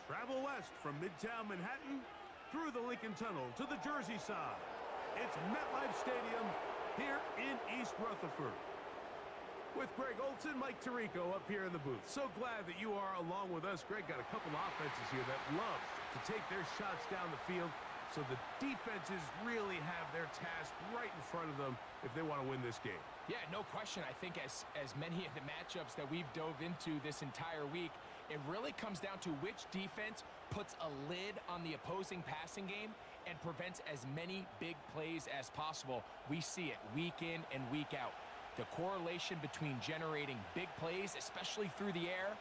Travel west from Midtown Manhattan through the Lincoln Tunnel to the Jersey side. It's MetLife Stadium here in East Rutherford. With Greg Olson, Mike Tirico up here in the booth. So glad that you are along with us. Greg got a couple of offenses here that love to take their shots down the field, so the defenses really have their task right in front of them if they want to win this game. Yeah, no question. I think as many of the matchups that we've dove into this entire week, it really comes down to which defense puts a lid on the opposing passing game and prevents as many big plays as possible. We see it week in and week out. The correlation between generating big plays, especially through the air,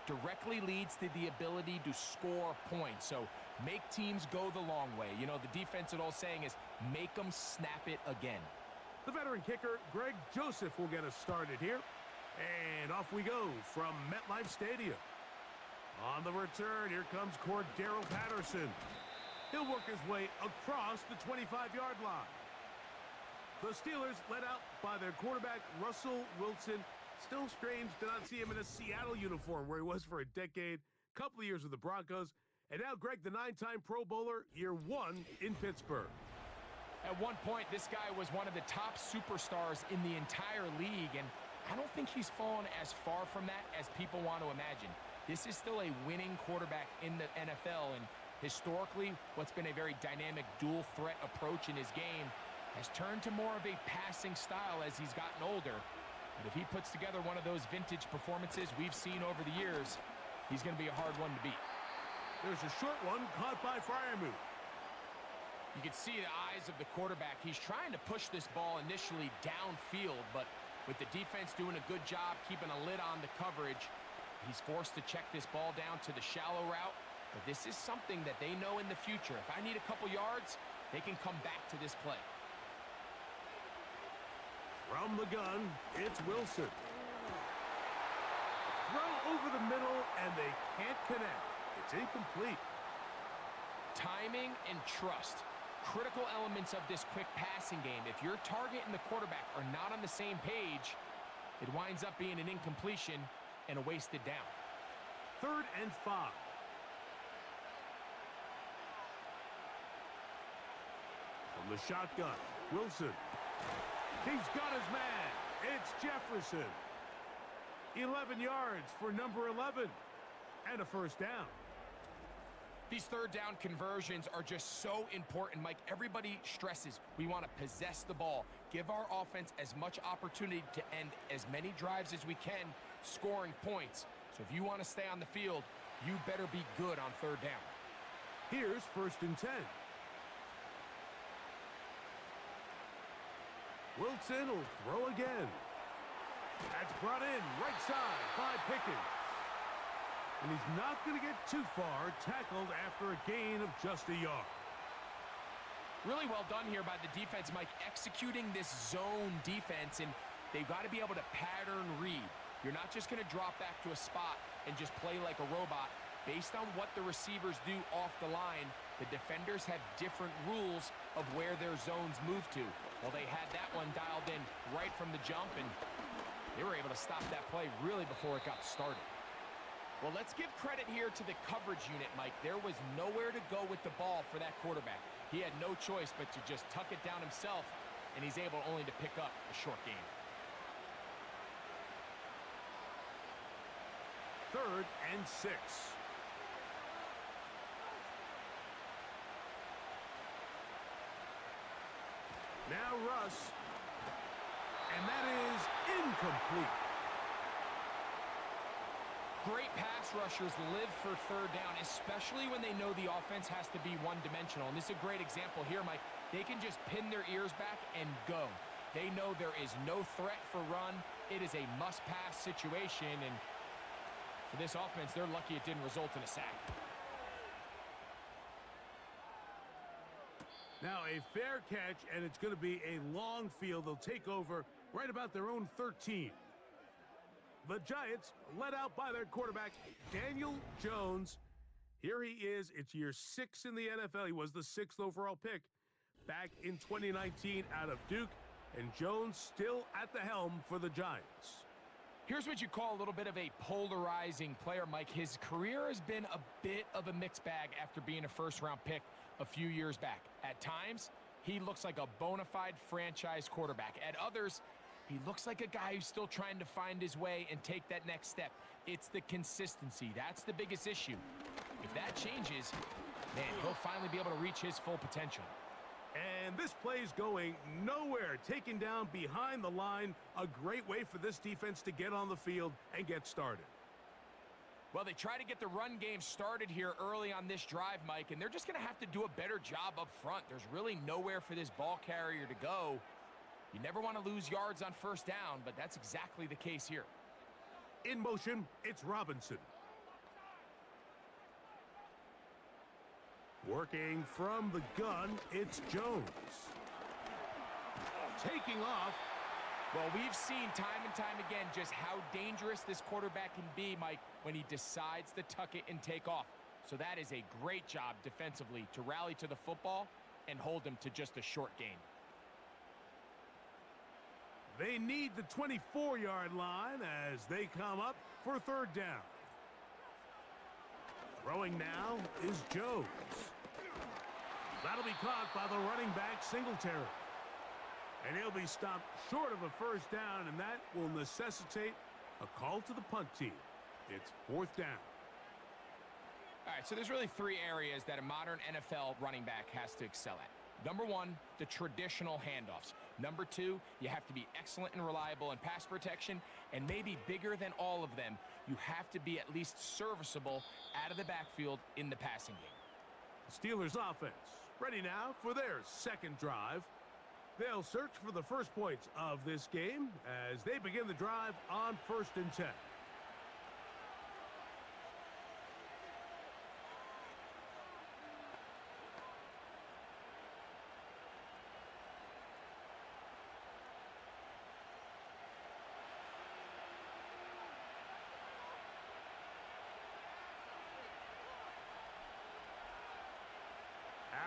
directly leads to the ability to score points. So make teams go the long way. You know, the defensive old saying is make them snap it again. The veteran kicker, Greg Joseph, will get us started here. And off we go from MetLife Stadium. On the return, here comes Cordero Patterson. He'll work his way across the 25-yard line. The Steelers led out by their quarterback, Russell Wilson. Still strange to not see him in a Seattle uniform where he was for a decade, couple of years with the Broncos. And now Greg, the 9-time Pro Bowler, year 1 in Pittsburgh. At one point, this guy was one of the top superstars in the entire league, and I don't think he's fallen as far from that as people want to imagine. This is still a winning quarterback in the NFL, and historically, what's been a very dynamic dual-threat approach in his game has turned to more of a passing style as he's gotten older. But if he puts together one of those vintage performances we've seen over the years, he's going to be a hard one to beat. There's a short one caught by Freiermuth. You can see the eyes of the quarterback. He's trying to push this ball initially downfield, but with the defense doing a good job keeping a lid on the coverage, he's forced to check this ball down to the shallow route. But this is something that they know in the future. If I need a couple yards, they can come back to this play. From the gun, it's Wilson. Throw over the middle, and they can't connect. It's incomplete. Timing and trust, critical elements of this quick passing game. If your target and the quarterback are not on the same page, it winds up being an incompletion and a wasted down. 3rd and 5. From the shotgun, Wilson. He's got his man. It's Jefferson. 11 yards for number 11. And a first down. These 3rd down conversions are just so important, Mike. Everybody stresses we want to possess the ball, give our offense as much opportunity to end as many drives as we can, scoring points. So if you want to stay on the field, you better be good on 3rd down. Here's 1st and 10. Wilson will throw again. That's brought in right side by Pickens. And he's not going to get too far, tackled after a gain of just a yard. Really well done here by the defense, Mike, executing this zone defense, and they've got to be able to pattern read. You're not just going to drop back to a spot and just play like a robot. Based on what the receivers do off the line, the defenders have different rules of where their zones move to. Well, they had that one dialed in right from the jump, and they were able to stop that play really before it got started. Well, let's give credit here to the coverage unit, Mike. There was nowhere to go with the ball for that quarterback. He had no choice but to just tuck it down himself, and he's able only to pick up a short gain. 3rd and 6. Now Russ, and that is incomplete. Great pass rushers live for 3rd down, especially when they know the offense has to be one-dimensional. And this is a great example here, Mike. They can just pin their ears back and go. They know there is no threat for run. It is a must-pass situation, and for this offense, they're lucky it didn't result in a sack. Now a fair catch, and it's going to be a long field. They'll take over right about their own 13. The Giants, led out by their quarterback, Daniel Jones. Here he is. It's year 6 in the NFL. He was the 6th overall pick back in 2019 out of Duke. And Jones still at the helm for the Giants. Here's what you call a little bit of a polarizing player, Mike. His career has been a bit of a mixed bag after being a first-round pick a few years back. At times, he looks like a bona fide franchise quarterback. At others, he looks like a guy who's still trying to find his way and take that next step. It's the consistency. That's the biggest issue. If that changes, man, he'll finally be able to reach his full potential. And this play's going nowhere. Taken down behind the line. A great way for this defense to get on the field and get started. Well, they try to get the run game started here early on this drive, Mike, and they're just going to have to do a better job up front. There's really nowhere for this ball carrier to go. You never want to lose yards on first down, but that's exactly the case here. In motion, it's Robinson. Working from the gun, it's Jones. Taking off. Well, we've seen time and time again just how dangerous this quarterback can be, Mike, when he decides to tuck it and take off. So that is a great job defensively to rally to the football and hold him to just a short gain. They need the 24-yard line as they come up for third down. Throwing now is Jones. That'll be caught by the running back, Singletary. And he'll be stopped short of a first down, and that will necessitate a call to the punt team. It's fourth down. All right, so there's really three areas that a modern NFL running back has to excel at. Number one, the traditional handoffs. Number two, you have to be excellent and reliable in pass protection, and maybe bigger than all of them, you have to be at least serviceable out of the backfield in the passing game. The Steelers offense ready now for their second drive. They'll search for the first points of this game as they begin the drive on 1st and 10.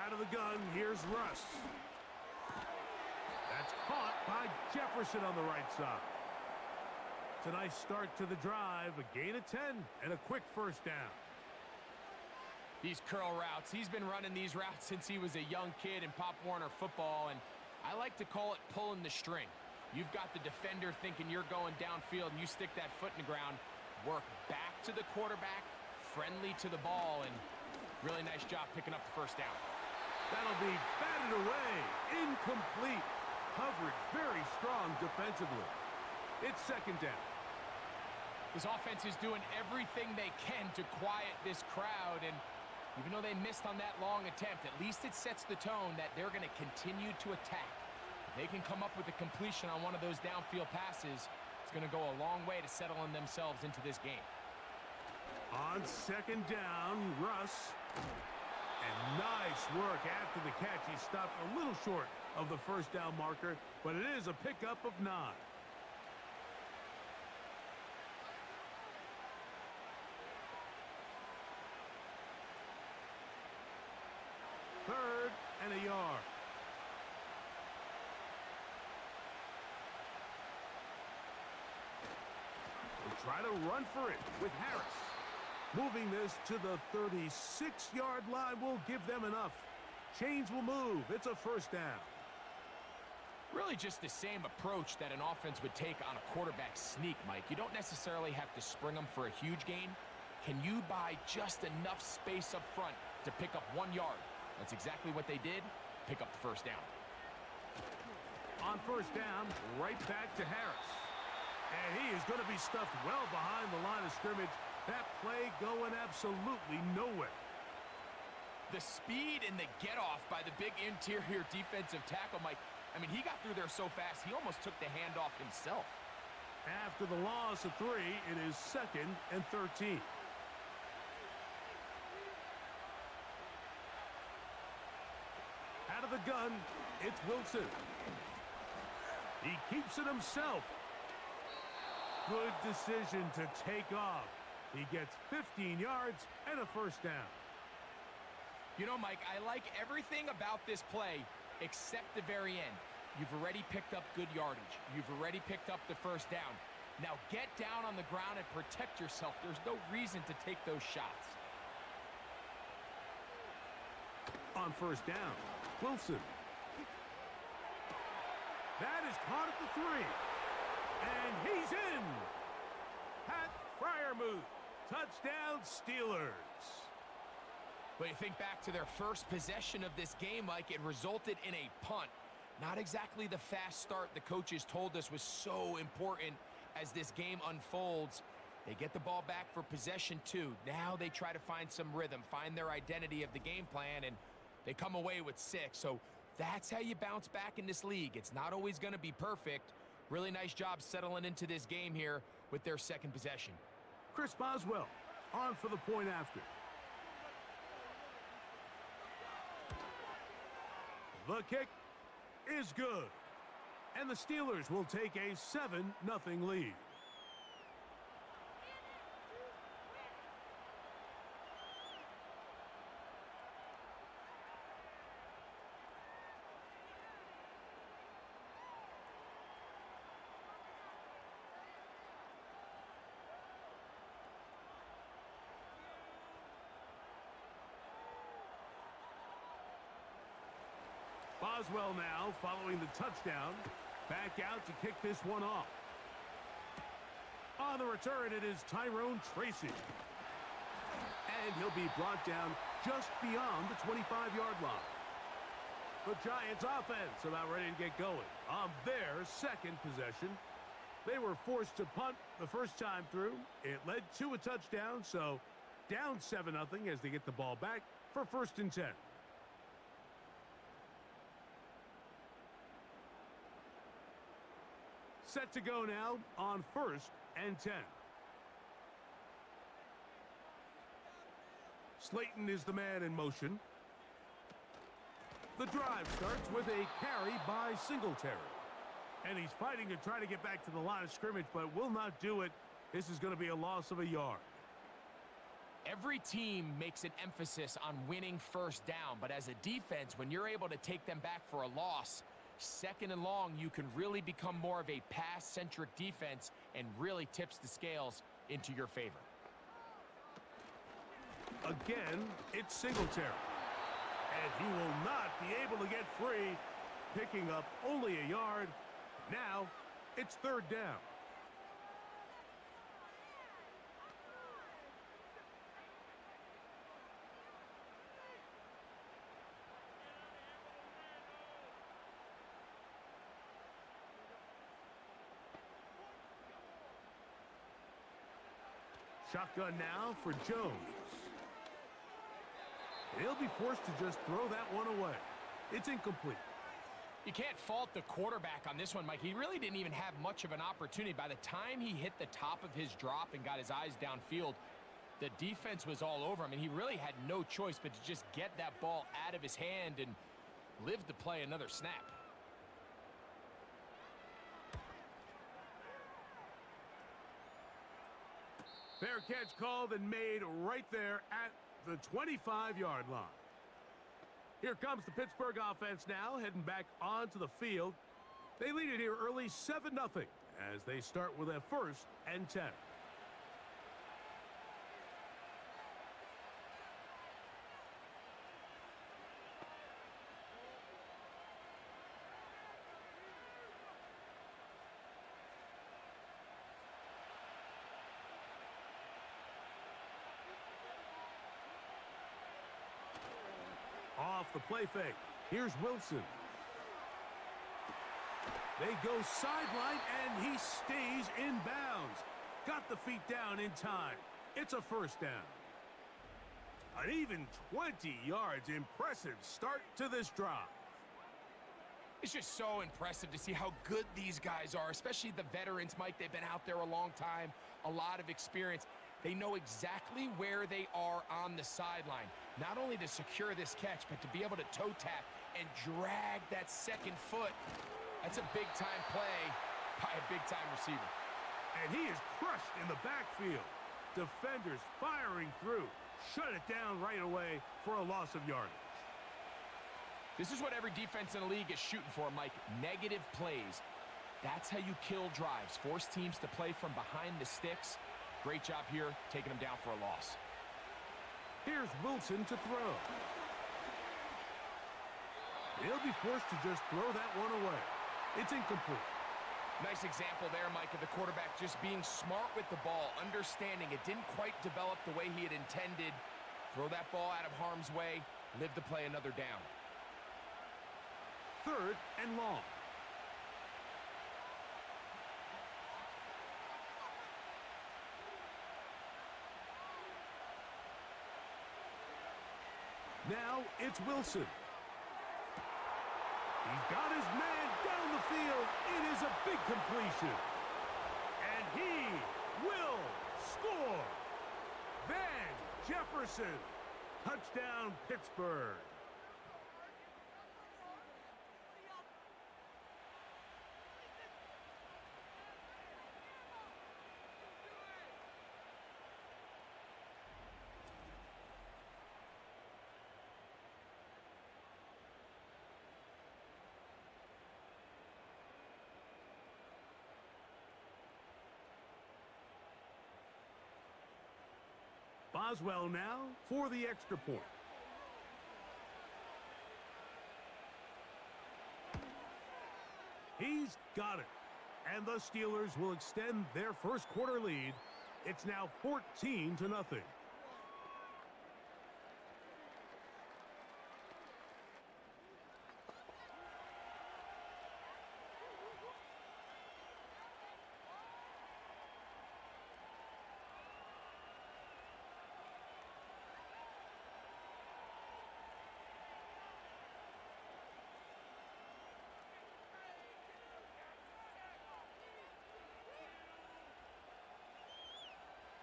Out of the gun, here's Russ. That's caught by Jefferson on the right side. It's a nice start to the drive, a gain of 10, and a quick first down. These curl routes, he's been running these routes since he was a young kid in Pop Warner football, and I like to call it pulling the string. You've got the defender thinking you're going downfield, and you stick that foot in the ground, work back to the quarterback, friendly to the ball, and really nice job picking up the first down. That'll be batted away. Incomplete. Coverage very strong defensively. It's second down. This offense is doing everything they can to quiet this crowd, and even though they missed on that long attempt, at least it sets the tone that they're going to continue to attack. If they can come up with a completion on one of those downfield passes, it's going to go a long way to settling themselves into this game. On second down, Russ. And nice work after the catch. He stopped a little short of the first down marker, but it is a pickup of 9. Third and a yard. They'll try to run for it with Harris. Moving this to the 36-yard line will give them enough. Chains will move. It's a first down. Really just the same approach that an offense would take on a quarterback sneak, Mike. You don't necessarily have to spring them for a huge gain. Can you buy just enough space up front to pick up 1 yard? That's exactly what they did. Pick up the first down. On first down, right back to Harris. And he is going to be stuffed well behind the line of scrimmage. That play going absolutely nowhere. The speed and the get-off by the big interior defensive tackle, Mike. I mean, he got through there so fast, he almost took the handoff himself. After the loss of 3, it is 2nd and 13. Out of the gun, it's Wilson. He keeps it himself. Good decision to take off. He gets 15 yards and a first down. You know, Mike, I like everything about this play except the very end. You've already picked up good yardage. You've already picked up the first down. Now get down on the ground and protect yourself. There's no reason to take those shots. On first down, Wilson. That is caught at the 3. And he's in. Pat Fryermuth. Touchdown, Steelers. But you think back to their first possession of this game, Mike, it resulted in a punt. Not exactly the fast start the coaches told us was so important as this game unfolds. They get the ball back for possession 2. Now they try to find some rhythm, find their identity of the game plan, and they come away with 6. So that's how you bounce back in this league. It's not always going to be perfect. Really nice job settling into this game here with their second possession. Chris Boswell on for the point after. The kick is good. And the Steelers will take a 7-0 lead. Boswell now following the touchdown. Back out to kick this one off. On the return, it is Tyrone Tracy. And he'll be brought down just beyond the 25-yard line. The Giants offense about ready to get going on their second possession. They were forced to punt the first time through. It led to a touchdown, so down 7-0 as they get the ball back for 1st and 10. Set to go now on 1st and 10. Slayton is the man in motion. The drive starts with a carry by Singletary. And he's fighting to try to get back to the line of scrimmage, but will not do it. This is going to be a loss of a yard. Every team makes an emphasis on winning first down, but as a defense, when you're able to take them back for a loss, 2nd and long, you can really become more of a pass-centric defense and really tips the scales into your favor. Again, it's Singletary. And he will not be able to get free, picking up only a yard. Now, it's 3rd down. Shotgun now for Jones. He'll be forced to just throw that one away. It's incomplete. You can't fault the quarterback on this one, Mike. He really didn't even have much of an opportunity. By the time he hit the top of his drop and got his eyes downfield, the defense was all over him, and he really had no choice but to just get that ball out of his hand and live to play another snap. Fair catch called and made right there at the 25-yard line. Here comes the Pittsburgh offense now, heading back onto the field. They lead it here early 7-0 as they start with a 1st and 10. Off the play fake. Here's Wilson. They go sideline, and he stays in bounds. Got the feet down in time. It's a 1st down. An even 20 yards. Impressive start to this drive. It's just so impressive to see how good these guys are, especially the veterans, Mike. They've been out there a long time, a lot of experience. They know exactly where they are on the sideline, not only to secure this catch, but to be able to toe tap and drag that 2nd foot. That's a big-time play by a big-time receiver. And he is crushed in the backfield. Defenders firing through. Shut it down right away for a loss of yardage. This is what every defense in the league is shooting for, Mike. Negative plays. That's how you kill drives. Force teams to play from behind the sticks. Great job here, taking them down for a loss. Here's Wilson to throw. He'll be forced to just throw that one away. It's incomplete. Nice example there, Mike, of the quarterback just being smart with the ball, understanding it didn't quite develop the way he had intended. Throw that ball out of harm's way, live to play another down. 3rd and long. Now it's Wilson. He's got his man down the field. It is a big completion. And he will score. Van Jefferson. Touchdown, Pittsburgh. Boswell now for the extra point. He's got it. And the Steelers will extend their first quarter lead. It's now 14-0.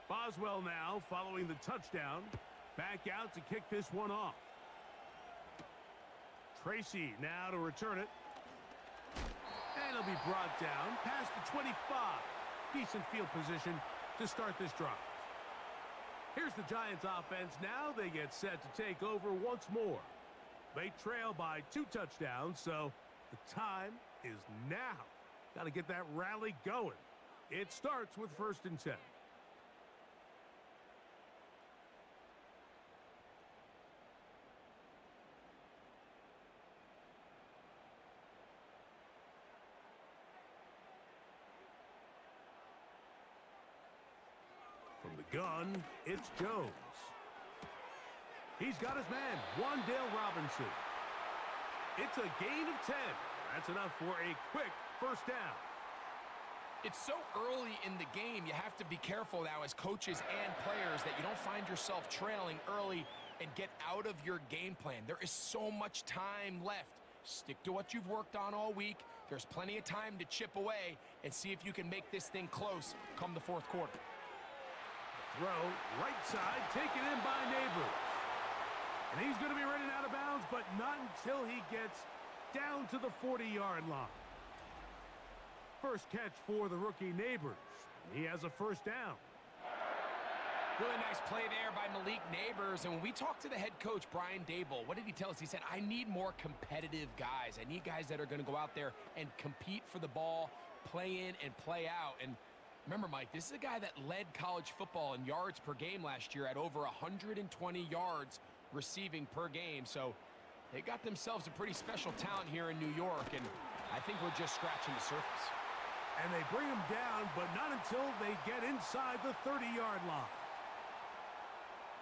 Boswell now following the touchdown. Back out to kick this one off. Tracy now to return it. And it'll be brought down past the 25. Decent field position to start this drive. Here's the Giants offense now. They get set to take over once more. They trail by 2 touchdowns, so the time is now. Got to get that rally going. It starts with 1st and 10. From the gun, it's Jones. He's got his man, Wan'Dale Robinson. It's a gain of 10. That's enough for a quick first down. It's so early in the game, you have to be careful now as coaches and players that you don't find yourself trailing early and get out of your game plan. There is so much time left. Stick to what you've worked on all week. There's plenty of time to chip away and see if you can make this thing close come the 4th quarter. Throw, right side, taken in by Neighbors. And he's going to be running out of bounds, but not until he gets down to the 40-yard line. First catch for the rookie Neighbors. He has a first down. Really nice play there by Malik Neighbors. And when we talked to the head coach, Brian Daboll, what did he tell us? He said, I need more competitive guys. I need guys that are going to go out there and compete for the ball, play in and play out. And remember, Mike, this is a guy that led college football in yards per game last year at over 120 yards receiving per game. So they got themselves a pretty special talent here in New York, and I think we're just scratching the surface. And they bring him down, but not until they get inside the 30-yard line.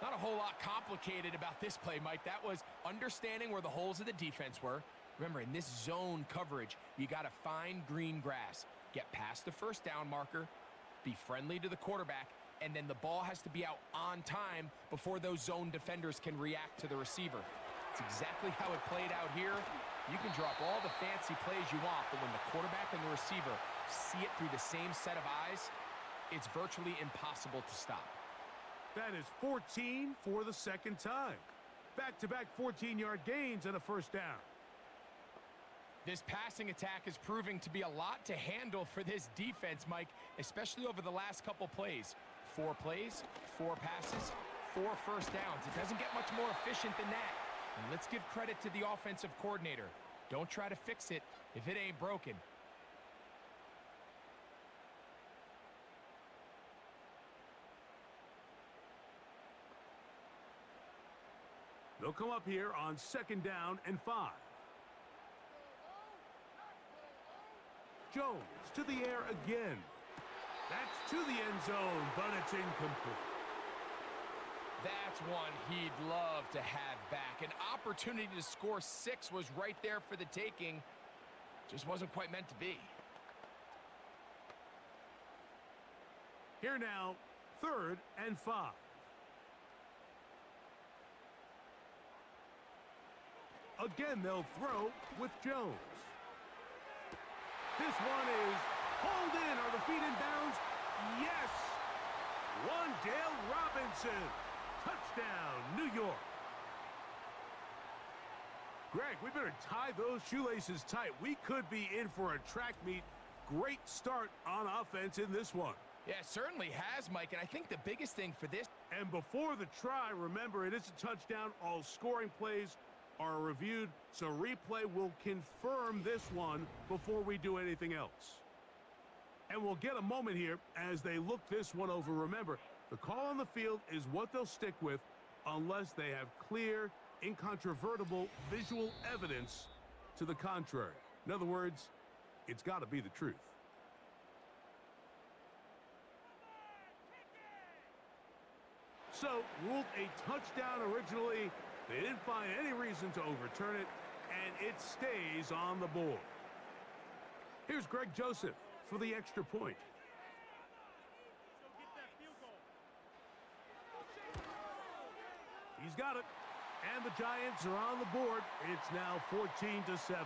Not a whole lot complicated about this play, Mike. That was understanding where the holes of the defense were. Remember, in this zone coverage, you got to find green grass, get past the first down marker, be friendly to the quarterback, and then the ball has to be out on time before those zone defenders can react to the receiver. It's exactly how it played out here. You can drop all the fancy plays you want, but when the quarterback and the receiver see it through the same set of eyes, it's virtually impossible to stop. That is 14 for the second time. Back-to-back 14-yard gains and a first down. This passing attack is proving to be a lot to handle for this defense, Mike, especially over the last couple plays. 4 plays, 4 passes, 4 first downs. It doesn't get much more efficient than that. And let's give credit to the offensive coordinator. Don't try to fix it if it ain't broken. They'll come up here on 2nd down and 5. Jones to the air again. That's to the end zone, but it's incomplete. That's one he'd love to have back. An opportunity to score 6 was right there for the taking. Just wasn't quite meant to be. Here now, 3rd and 5. Again, they'll throw with Jones. This one is hauled in. Are the feet in bounds? Yes! Dale Robinson. Touchdown, New York. Greg, we better tie those shoelaces tight. We could be in for a track meet. Great start on offense in this one. Yeah, it certainly has, Mike, and I think the biggest thing for this... And before the try, remember, it is a touchdown. All scoring plays are reviewed, so replay will confirm this one before we do anything else. And we'll get a moment here as they look this one over. Remember, the call on the field is what they'll stick with unless they have clear, incontrovertible visual evidence to the contrary. In other words, it's got to be the truth. So, ruled a touchdown originally. They didn't find any reason to overturn it, and it stays on the board. Here's Greg Joseph for the extra point. He's got it, and the Giants are on the board. It's now 14-7.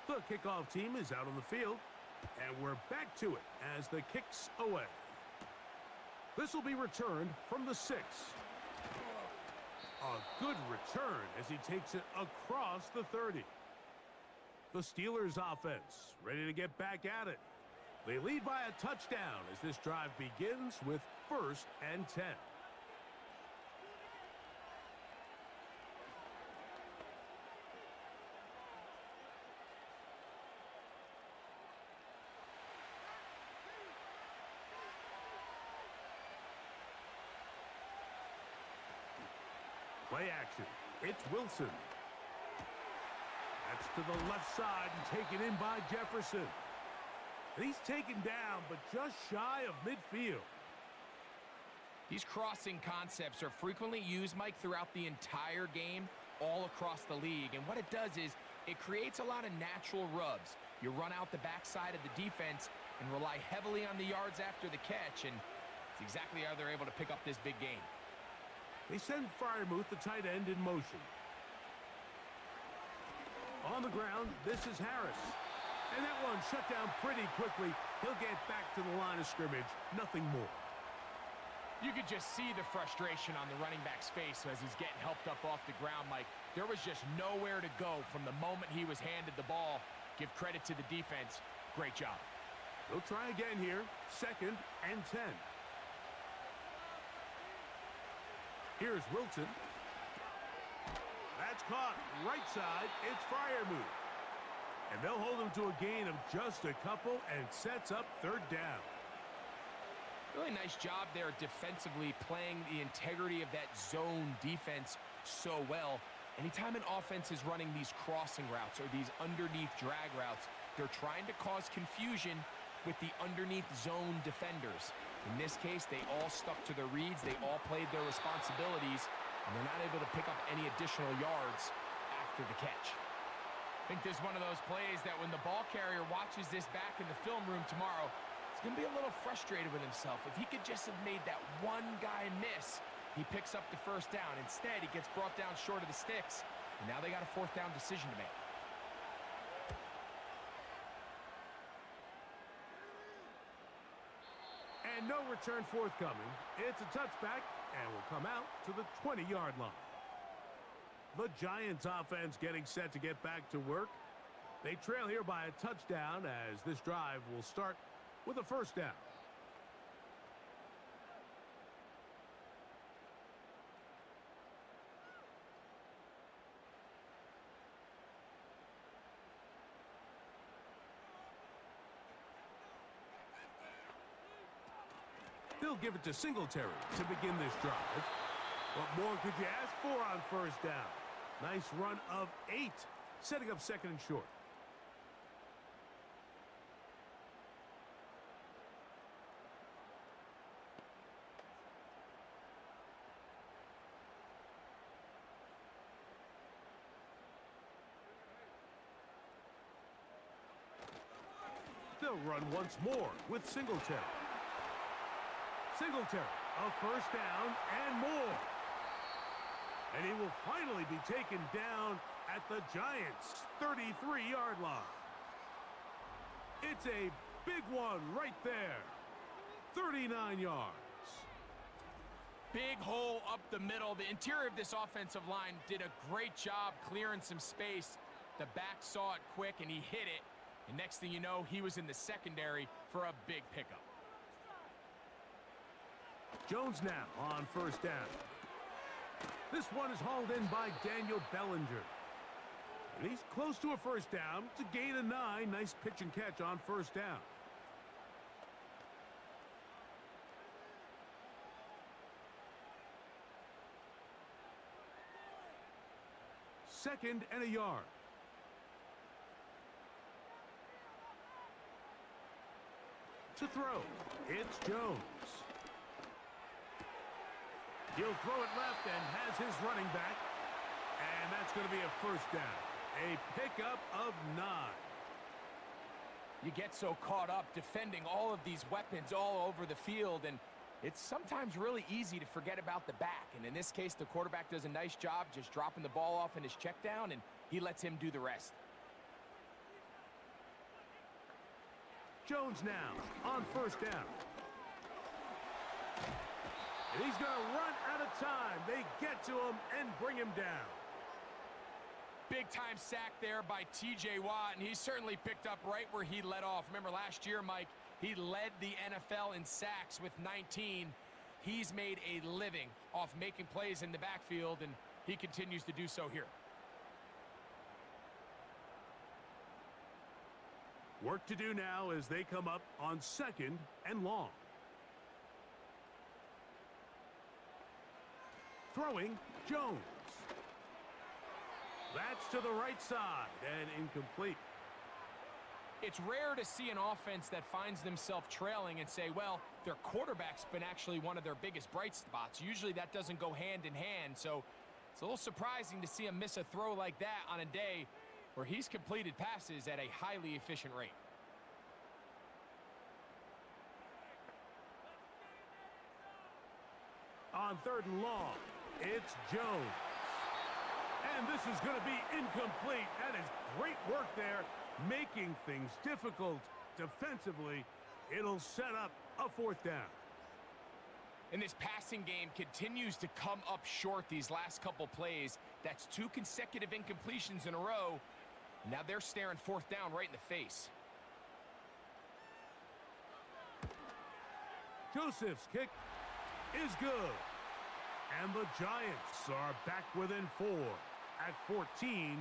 The kickoff team is out on the field, and we're back to it as the kick's away. This will be returned from the 6. A good return as he takes it across the 30. The Steelers offense ready to get back at it. They lead by a touchdown as this drive begins with 1st and 10. Play action. It's Wilson. That's to the left side and taken in by Jefferson. And he's taken down, but just shy of midfield. These crossing concepts are frequently used, Mike, throughout the entire game, all across the league. And what it does is it creates a lot of natural rubs. You run out the backside of the defense and rely heavily on the yards after the catch, and it's exactly how they're able to pick up this big game. They send Freiermuth, the tight end, in motion. On the ground, this is Harris. And that one shut down pretty quickly. He'll get back to the line of scrimmage. Nothing more. You could just see the frustration on the running back's face as he's getting helped up off the ground, Mike. There was just nowhere to go from the moment he was handed the ball. Give credit to the defense. Great job. They'll try again here. 2nd and 10. Here's Wilson. That's caught right side. It's Freiermuth. And they'll hold him to a gain of just a couple and sets up 3rd down. Really nice job there defensively, playing the integrity of that zone defense so well. Anytime an offense is running these crossing routes or these underneath drag routes, they're trying to cause confusion with the underneath zone defenders. In this case, they all stuck to their reads. They all played their responsibilities, and they're not able to pick up any additional yards after the catch. I think this is one of those plays that when the ball carrier watches this back in the film room tomorrow, he's going to be a little frustrated with himself. If he could just have made that one guy miss, he picks up the 1st down. Instead, he gets brought down short of the sticks, and now they got a 4th down decision to make. And no return forthcoming. It's a touchback and will come out to the 20-yard line. The Giants offense getting set to get back to work. They trail here by a touchdown as this drive will start with a first down. They'll give it to Singletary to begin this drive. What more could you ask for on first down? Nice run of 8, setting up second and short. They'll run once more with Singletary. Singletary, a first down and more. And he will finally be taken down at the Giants' 33-yard line. It's a big one right there. 39 yards. Big hole up the middle. The interior of this offensive line did a great job clearing some space. The back saw it quick, and he hit it. And next thing you know, he was in the secondary for a big pickup. Jones now on first down. This one is hauled in by Daniel Bellinger. And he's close to a first down. It's a gain of 9. Nice pitch and catch on first down. Second and a yard. To throw, it's Jones. He'll throw it left and has his running back. And that's going to be a first down. A pickup of 9. You get so caught up defending all of these weapons all over the field, and it's sometimes really easy to forget about the back. And in this case, the quarterback does a nice job just dropping the ball off in his check down, and he lets him do the rest. Jones now on first down. And he's going to run out of time. They get to him and bring him down. Big-time sack there by T.J. Watt, and he certainly picked up right where he led off. Remember last year, Mike, he led the NFL in sacks with 19. He's made a living off making plays in the backfield, and he continues to do so here. Work to do now as they come up on second and long. Throwing, Jones. That's to the right side and incomplete. It's rare to see an offense that finds themselves trailing and say, well, their quarterback's been actually one of their biggest bright spots. Usually that doesn't go hand in hand, so it's a little surprising to see him miss a throw like that on a day where he's completed passes at a highly efficient rate. On third and long, it's Jones. And this is going to be incomplete. That is great work there, making things difficult defensively. It'll set up a fourth down. And this passing game continues to come up short these last couple plays. That's 2 consecutive incompletions in a row. Now they're staring fourth down right in the face. Joseph's kick is good. And the Giants are back within 4 at 14-10.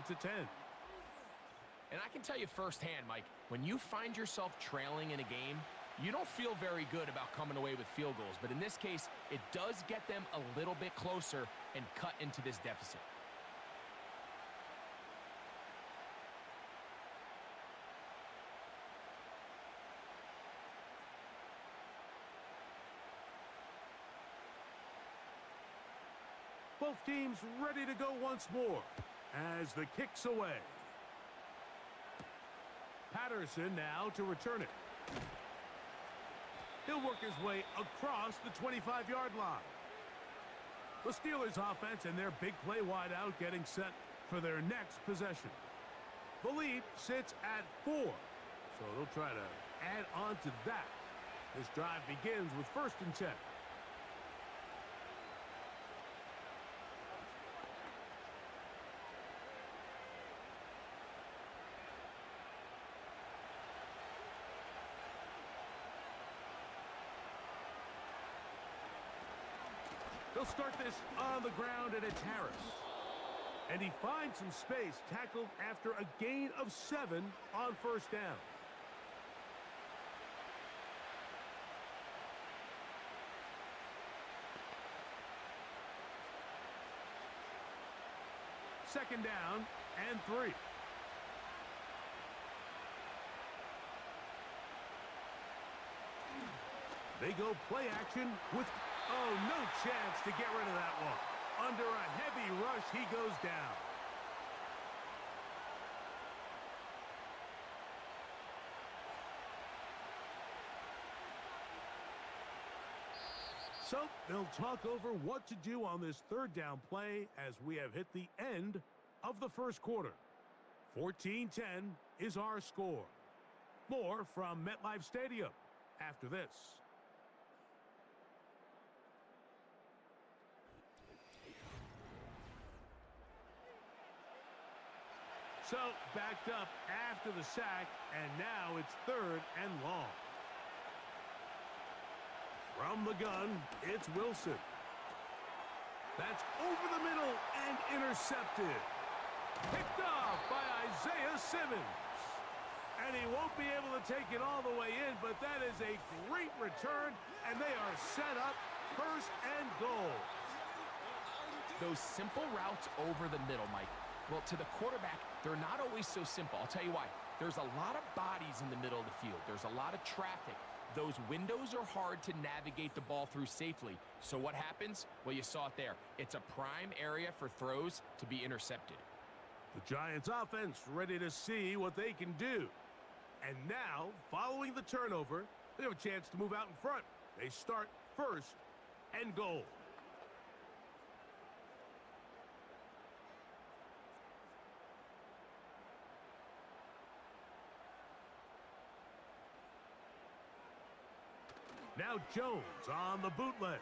And I can tell you firsthand, Mike, when you find yourself trailing in a game, you don't feel very good about coming away with field goals. But in this case, it does get them a little bit closer and cut into this deficit. Both teams ready to go once more as the kick's away. Patterson now to return it. He'll work his way across the 25-yard line. The Steelers offense and their big play wideout getting set for their next possession. The lead sits at 4, so they'll try to add on to that. This drive begins with 1st and 10. They'll start this on the ground, and it's Harris. And he finds some space, tackled after a gain of 7 on 1st down. Second down and 3. They go play action with, oh, no chance to get rid of that one. Under a heavy rush, he goes down. So they'll talk over what to do on this 3rd down play as we have hit the end of the 1st quarter. 14-10 is our score. More from MetLife Stadium after this. So backed up after the sack, and now it's 3rd and long. From the gun, it's Wilson. That's over the middle and intercepted. Picked off by Isaiah Simmons. And he won't be able to take it all the way in, but that is a great return, and they are set up 1st and goal. Those simple routes over the middle, Mike. Well, to the quarterback, they're not always so simple. I'll tell you why. There's a lot of bodies in the middle of the field. There's a lot of traffic. Those windows are hard to navigate the ball through safely. So what happens? Well, you saw it there. It's a prime area for throws to be intercepted. The Giants offense ready to see what they can do. And now, following the turnover, they have a chance to move out in front. They start 1st and goal. Now Jones on the bootleg.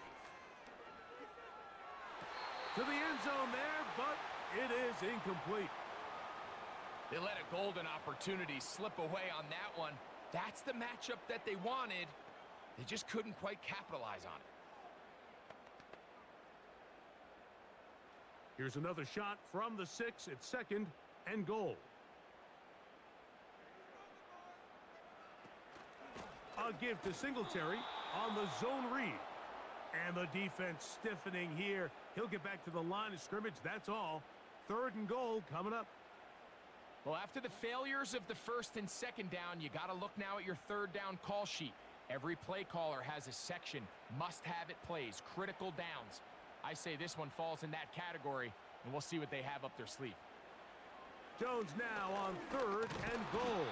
To the end zone there, but it is incomplete. They let a golden opportunity slip away on that one. That's the matchup that they wanted. They just couldn't quite capitalize on it. Here's another shot from the 6. It's 2nd and goal. A give to Singletary on the zone read. And the defense stiffening here. He'll get back to the line of scrimmage. That's all. 3rd and goal coming up. Well, after the failures of the 1st and 2nd down, you got to look now at your 3rd down call sheet. Every play caller has a section, must-have-it plays, critical downs. I say this one falls in that category, and we'll see what they have up their sleeve. Jones now on 3rd and goal.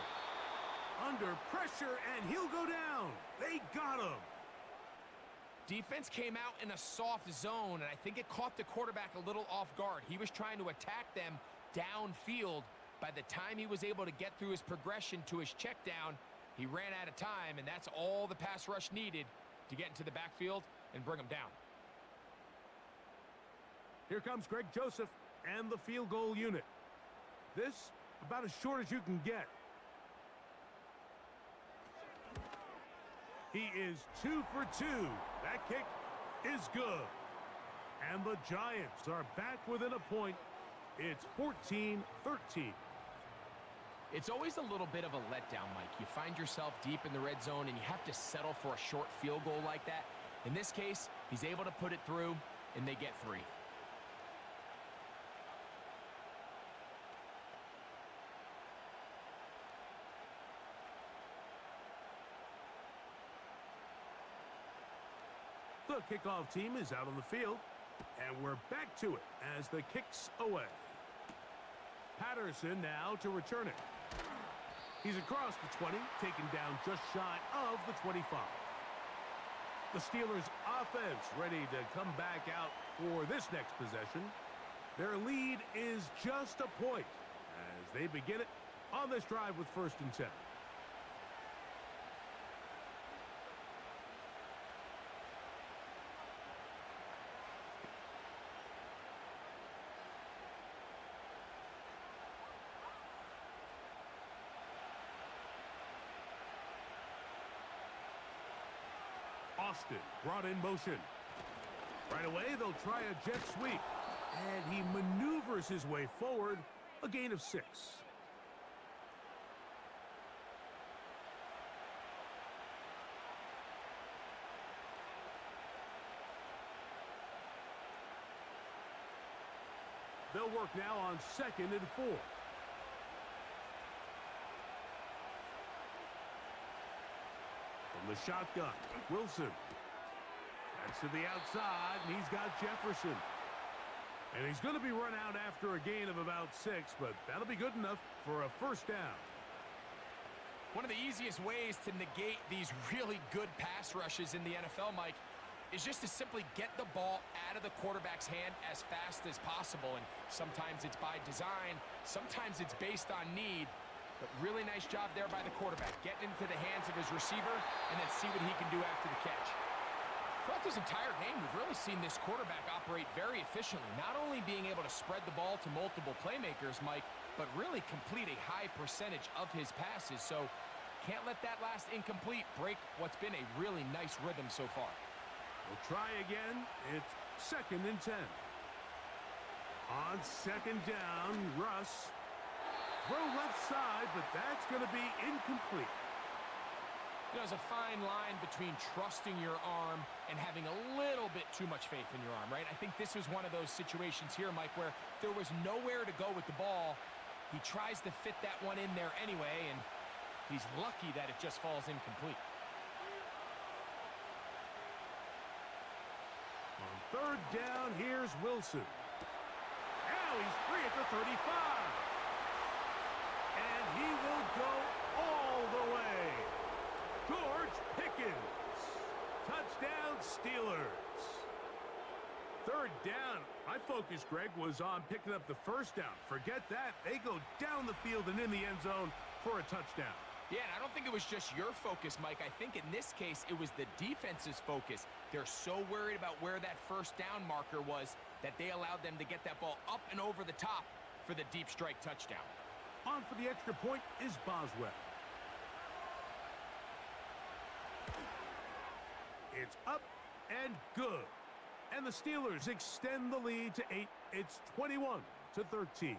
Under pressure, and he'll go down. They got him. Defense came out in a soft zone, and I think it caught the quarterback a little off guard. He was trying to attack them downfield. By the time he was able to get through his progression to his check down, he ran out of time, and that's all the pass rush needed to get into the backfield and bring him down. Here comes Greg Joseph and the field goal unit. This about as short as you can get. He is 2 for 2. That kick is good. And the Giants are back within a point. It's 14-13. It's always a little bit of a letdown, Mike. You find yourself deep in the red zone, and you have to settle for a short field goal like that. In this case, he's able to put it through, and they get 3. The kickoff team is out on the field, and we're back to it as the kick's away. Patterson now to return it. He's across the 20, taken down just shy of the 25. The Steelers offense ready to come back out for this next possession. Their lead is just a point as they begin it on this drive with 1st and 10. Austin brought in motion. Right away, they'll try a jet sweep. And he maneuvers his way forward, a gain of 6. They'll work now on 2nd and 4. From the shotgun, Wilson. That's to the outside, and he's got Jefferson. And he's going to be run out after a gain of about 6, but that'll be good enough for a first down. One of the easiest ways to negate these really good pass rushes in the NFL, Mike, is just to simply get the ball out of the quarterback's hand as fast as possible. And sometimes it's by design, sometimes it's based on need. But really nice job there by the quarterback, getting into the hands of his receiver and then see what he can do after the catch. Throughout this entire game, we've really seen this quarterback operate very efficiently, not only being able to spread the ball to multiple playmakers, Mike, but really complete a high percentage of his passes. So can't let that last incomplete break what's been a really nice rhythm so far. We'll try again. It's 2nd and 10. On 2nd down, Russ. Throw left side, but that's going to be incomplete. You know, there's a fine line between trusting your arm and having a little bit too much faith in your arm, right? I think this is one of those situations here, Mike, where there was nowhere to go with the ball. He tries to fit that one in there anyway, and he's lucky that it just falls incomplete. On 3rd down, here's Wilson. Now he's free at the 35. And he will go all the way. George Pickens. Touchdown, Steelers. 3rd down. My focus, Greg, was on picking up the first down. Forget that. They go down the field and in the end zone for a touchdown. Yeah, and I don't think it was just your focus, Mike. I think in this case, it was the defense's focus. They're so worried about where that first down marker was that they allowed them to get that ball up and over the top for the deep strike touchdown. On for the extra point is Boswell. It's up and good. And the Steelers extend the lead to 8. It's 21-13.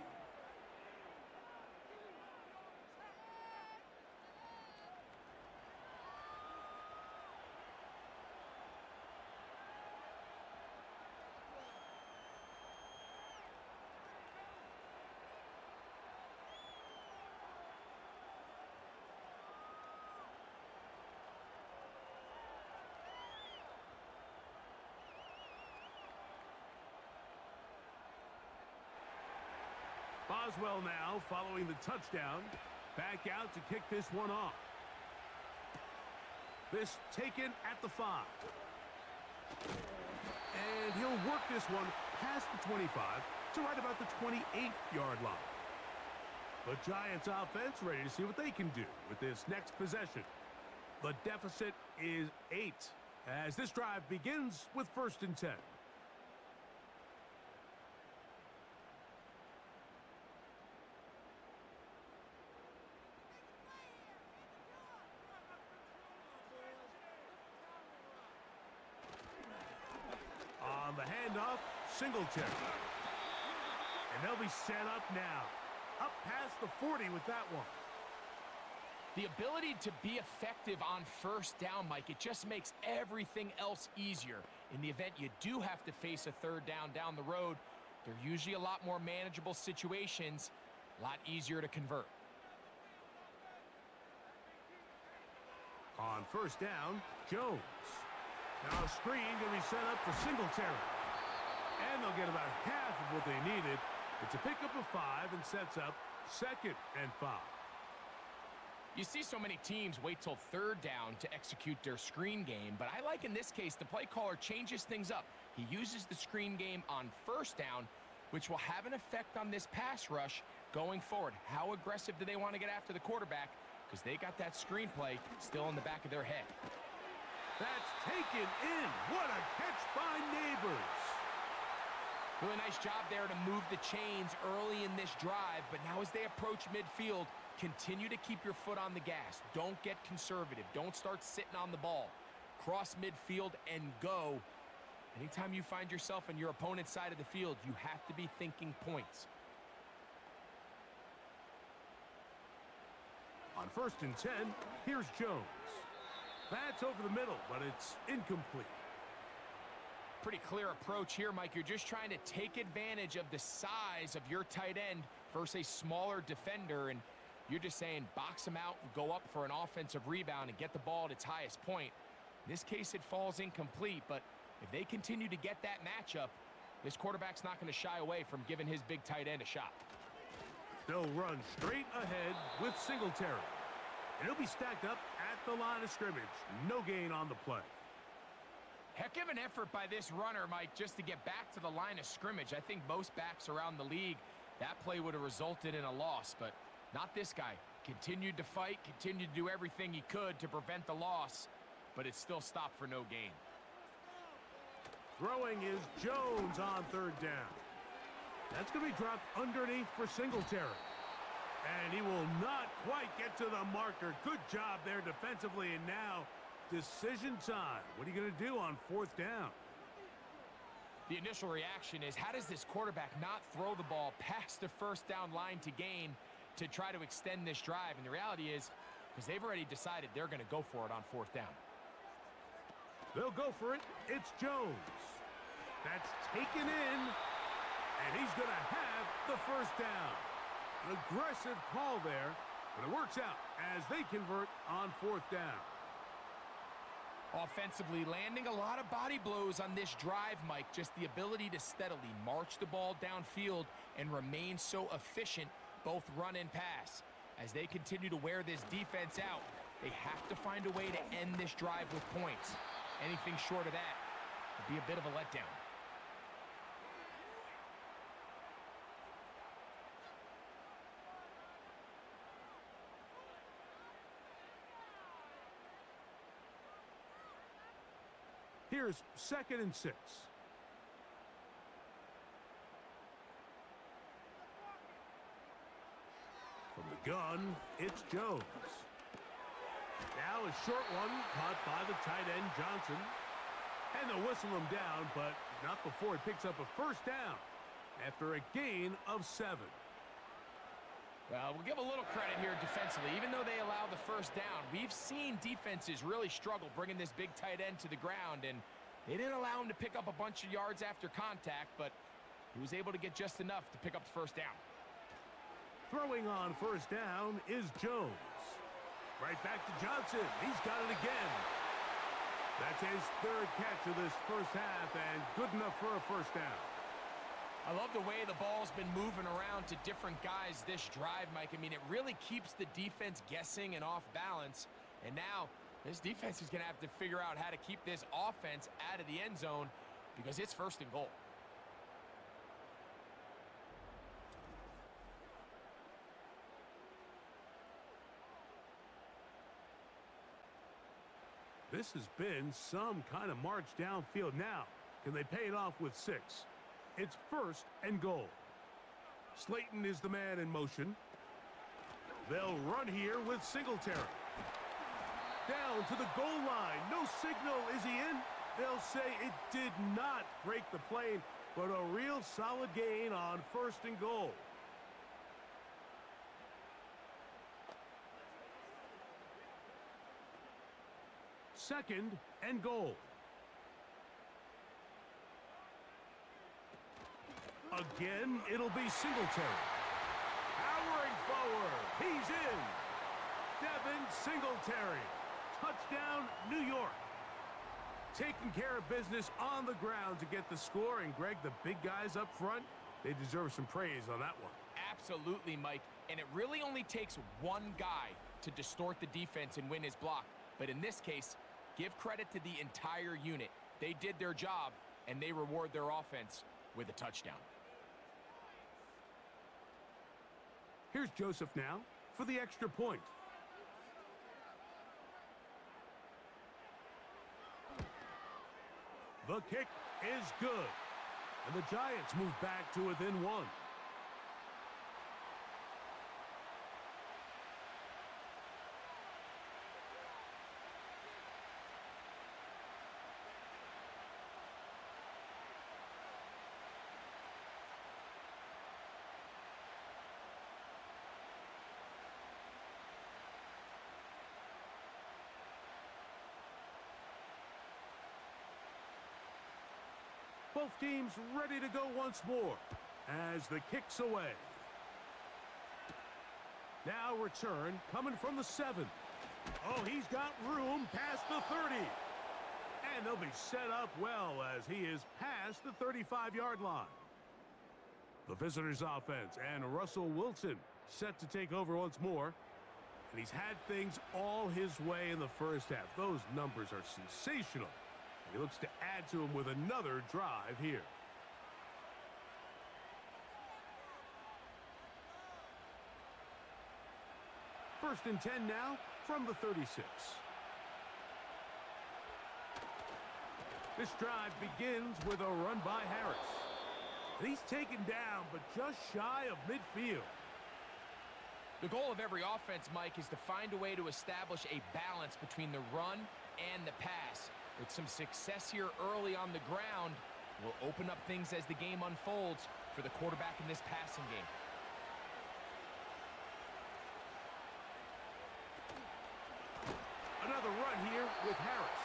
Boswell now following the touchdown. Back out to kick this one off. This taken at the 5. And he'll work this one past the 25 to right about the 28-yard line. The Giants offense ready to see what they can do with this next possession. The deficit is 8 as this drive begins with 1st and 10. On the handoff, Singletary. And they'll be set up now. Up past the 40 with that one. The ability to be effective on first down, Mike, it just makes everything else easier. In the event you do have to face a 3rd down the road, they're usually a lot more manageable situations, a lot easier to convert. On 1st down, Jones. Now a screen going to be set up for Singletary. And they'll get about half of what they needed. It's a pickup of 5 and sets up 2nd and 5. You see so many teams wait till 3rd down to execute their screen game, but I like in this case the play caller changes things up. He uses the screen game on 1st down, which will have an effect on this pass rush going forward. How aggressive do they want to get after the quarterback? Because they got that screenplay still in the back of their head. That's taken in. What a catch by Neighbors. Really nice job there to move the chains early in this drive, but now as they approach midfield, continue to keep your foot on the gas. Don't get conservative. Don't start sitting on the ball. cross midfield and go. Anytime you find yourself on your opponent's side of the field, you have to be thinking points. On 1st and 10, here's Jones. That's over the middle, but it's incomplete. Pretty clear approach here, Mike. You're just trying to take advantage of the size of your tight end versus a smaller defender, and you're just saying box him out and go up for an offensive rebound and get the ball at its highest point. In this case, it falls incomplete, but if they continue to get that matchup, this quarterback's not going to shy away from giving his big tight end a shot. They'll run straight ahead with Singletary. And he'll be stacked up at the line of scrimmage. No gain on the play. Heck of an effort by this runner, Mike, just to get back to the line of scrimmage. I think most backs around the league, that play would have resulted in a loss, but not this guy. Continued to fight, continued to do everything he could to prevent the loss, but it still stopped for no gain. Throwing is Jones on 3rd down. That's going to be dropped underneath for Singletary. And he will not quite get to the marker. Good job there defensively, and now decision time. What are you going to do on 4th down? The initial reaction is, how does this quarterback not throw the ball past the 1st down line to gain to try to extend this drive? And the reality is, because they've already decided they're going to go for it on 4th down. They'll go for it. It's Jones. That's taken in, and he's going to have the 1st down. An aggressive call there, but it works out as they convert on 4th down. Offensively, landing a lot of body blows on this drive, Mike. Just the ability to steadily march the ball downfield and remain so efficient, both run and pass. As they continue to wear this defense out, they have to find a way to end this drive with points. Anything short of that would be a bit of a letdown. Here's 2nd and 6. From the gun, it's Jones. Now a short one caught by the tight end Johnson. And they'll whistle him down, but not before he picks up a 1st down after a gain of 7. Well, we'll give a little credit here defensively. Even though they allow the 1st down, we've seen defenses really struggle bringing this big tight end to the ground, and they didn't allow him to pick up a bunch of yards after contact, but he was able to get just enough to pick up the 1st down. Throwing on 1st down is Jones. Right back to Johnson. He's got it again. That's his 3rd catch of this 1st half, and good enough for a 1st down. I love the way the ball's been moving around to different guys this drive, Mike. I mean, it really keeps the defense guessing and off balance. And now this defense is going to have to figure out how to keep this offense out of the end zone because it's 1st and goal. This has been some kind of march downfield. Now, can they pay it off with 6? It's 1st and goal. Slayton is the man in motion. They'll run here with Singletary. Down to the goal line. No signal. Is he in? They'll say it did not break the plane, but a real solid gain on 1st and goal. Second and goal. Again, it'll be Singletary. Powering forward. He's in. Devin Singletary. Touchdown, New York. Taking care of business on the ground to get the score. And, Greg, the big guys up front, they deserve some praise on that one. Absolutely, Mike. And it really only takes one guy to distort the defense and win his block. But in this case, give credit to the entire unit. They did their job, and they reward their offense with a touchdown. Here's Joseph now for the extra point. The kick is good. And the Giants move back to within 1. Both teams ready to go once more as the kick's away. Now return coming from the 7. Oh, he's got room past the 30. And they'll be set up well as he is past the 35-yard line. The visitors' offense and Russell Wilson set to take over once more. And he's had things all his way in the first half. Those numbers are sensational. And he looks to add to them with another drive here. First and 10 now from the 36. This drive begins with a run by Harris. And he's taken down, but just shy of midfield. The goal of every offense, Mike, is to find a way to establish a balance between the run and the pass. With some success here early on the ground, will open up things as the game unfolds for the quarterback in this passing game. Another run here with Harris.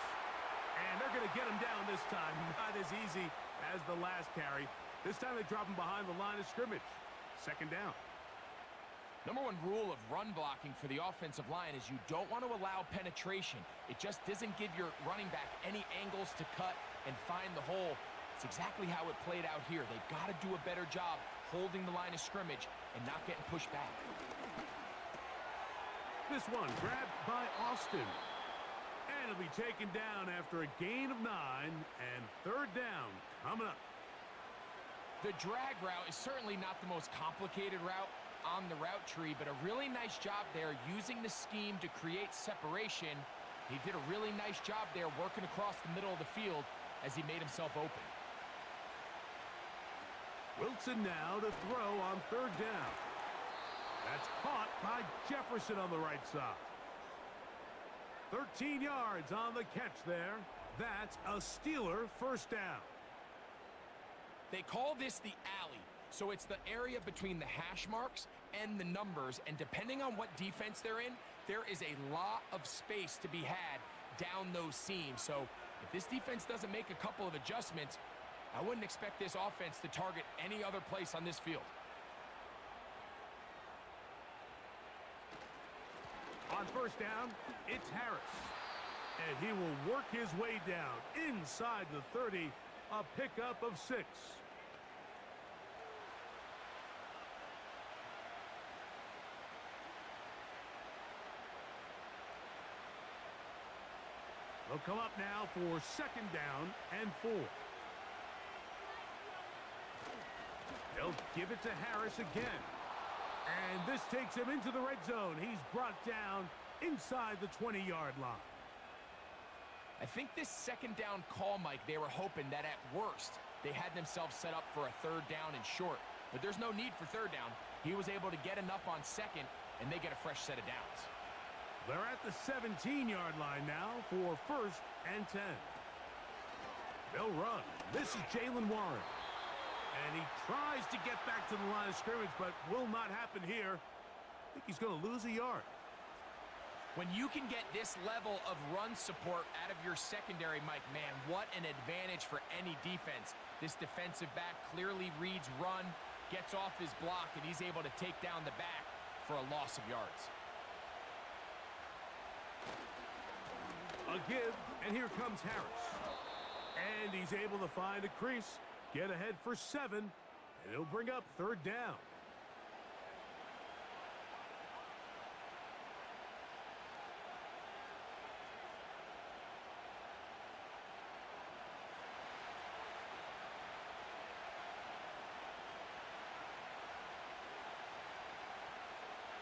And they're going to get him down this time. Not as easy as the last carry. This time they drop him behind the line of scrimmage. Second down. Number one rule of run blocking for the offensive line is you don't want to allow penetration. It just doesn't give your running back any angles to cut and find the hole. It's exactly how it played out here. They've got to do a better job holding the line of scrimmage and not getting pushed back. This one grabbed by Austin. And it'll be taken down after a gain of 9 and third down coming up. The drag route is certainly not the most complicated route on the route tree, but a really nice job there using the scheme to create separation. He did a really nice job there working across the middle of the field as he made himself open. Wilson now to throw on third down. That's caught by Jefferson on the right side. 13 yards on the catch there. That's a Steeler first down. They call this the alley. So it's the area between the hash marks and the numbers, and depending on what defense they're in, there is a lot of space to be had down those seams. So if this defense doesn't make a couple of adjustments, I wouldn't expect this offense to target any other place on this field. On first down, it's Harris. And he will work his way down inside the 30, a pickup of 6. They'll come up now for second down and 4. They'll give it to Harris again. And this takes him into the red zone. He's brought down inside the 20-yard line. I think this second down call, Mike, they were hoping that at worst they had themselves set up for a third down and short. But there's no need for third down. He was able to get enough on second, and they get a fresh set of downs. They're at the 17-yard line now for first and 10. They'll run. This is Jalen Warren. And he tries to get back to the line of scrimmage, but will not happen here. I think he's going to lose a yard. When you can get this level of run support out of your secondary, Mike, man, what an advantage for any defense. This defensive back clearly reads run, gets off his block, and he's able to take down the back for a loss of yards. A give, and here comes Harris. And he's able to find a crease, get ahead for 7, and it'll bring up third down.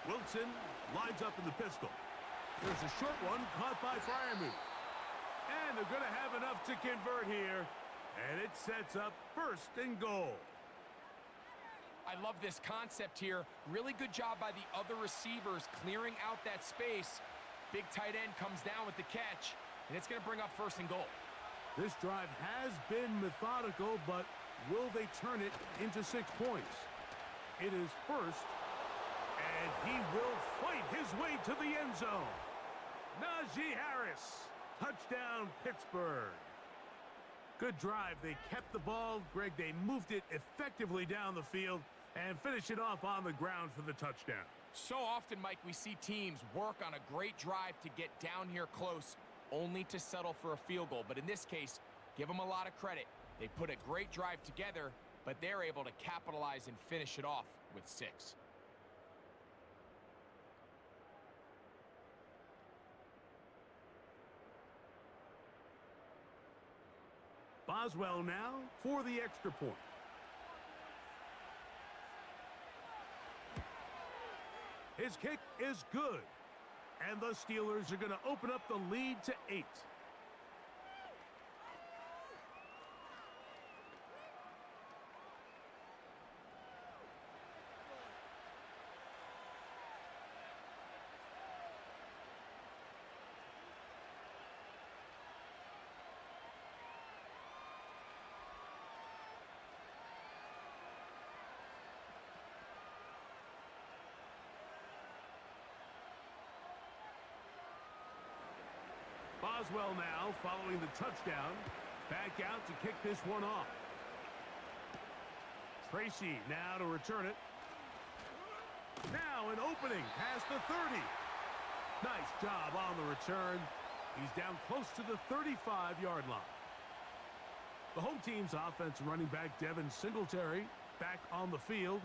Wilson lines up in the pistol. There's a short one caught by Freiermuth. And they're going to have enough to convert here. And it sets up first and goal. I love this concept here. Really good job by the other receivers clearing out that space. Big tight end comes down with the catch, and it's going to bring up first and goal. This drive has been methodical, but will they turn it into 6 points? It is first, and he will fight his way to the end zone. Najee Harris, touchdown Pittsburgh. Good drive. They kept the ball. Greg, they moved it effectively down the field and finished it off on the ground for the touchdown. So often, Mike, we see teams work on a great drive to get down here close, only to settle for a field goal. But in this case, give them a lot of credit. They put a great drive together, but they're able to capitalize and finish it off with 6. Boswell now for the extra point. His kick is good. And the Steelers are going to open up the lead to 8. Boswell now following the touchdown. Back out to kick this one off. Tracy now to return it. Now an opening past the 30. Nice job on the return. He's down close to the 35-yard line. The home team's offensive running back, Devin Singletary, back on the field.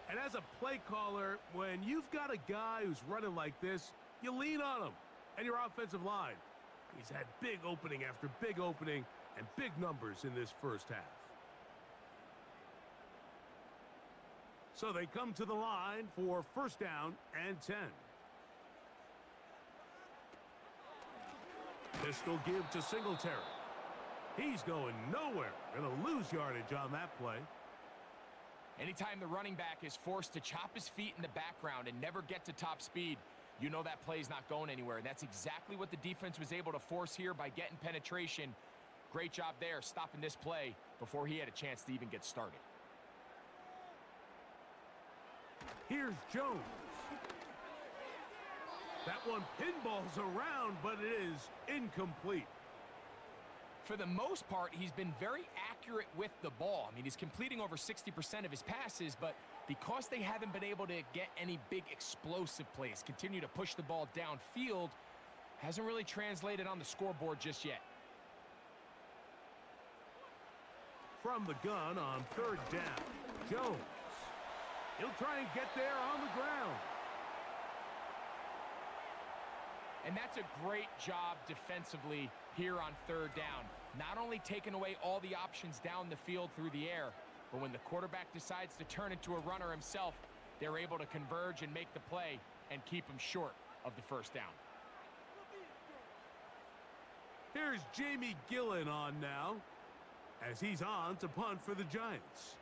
And as a play caller, when you've got a guy who's running like this, you lean on him and your offensive line. He's had big opening after big opening and big numbers in this first half. So they come to the line for first down and 10. Pistol give to Singletary. He's going nowhere. Going to lose yardage on that play. Anytime the running back is forced to chop his feet in the background and never get to top speed, you know that play's not going anywhere. And that's exactly what the defense was able to force here by getting penetration. Great job there, stopping this play before he had a chance to even get started. Here's Jones. That one pinballs around, but it is incomplete. For the most part, he's been very accurate with the ball. I mean, he's completing over 60% of his passes, but because they haven't been able to get any big explosive plays, continue to push the ball downfield, hasn't really translated on the scoreboard just yet. From the gun on third down, Jones. He'll try and get there on the ground. And that's a great job defensively here on third down. Not only taking away all the options down the field through the air, but when the quarterback decides to turn into a runner himself, they're able to converge and make the play and keep him short of the first down. Here's Jamie Gillen on now, as he's on to punt for the Giants.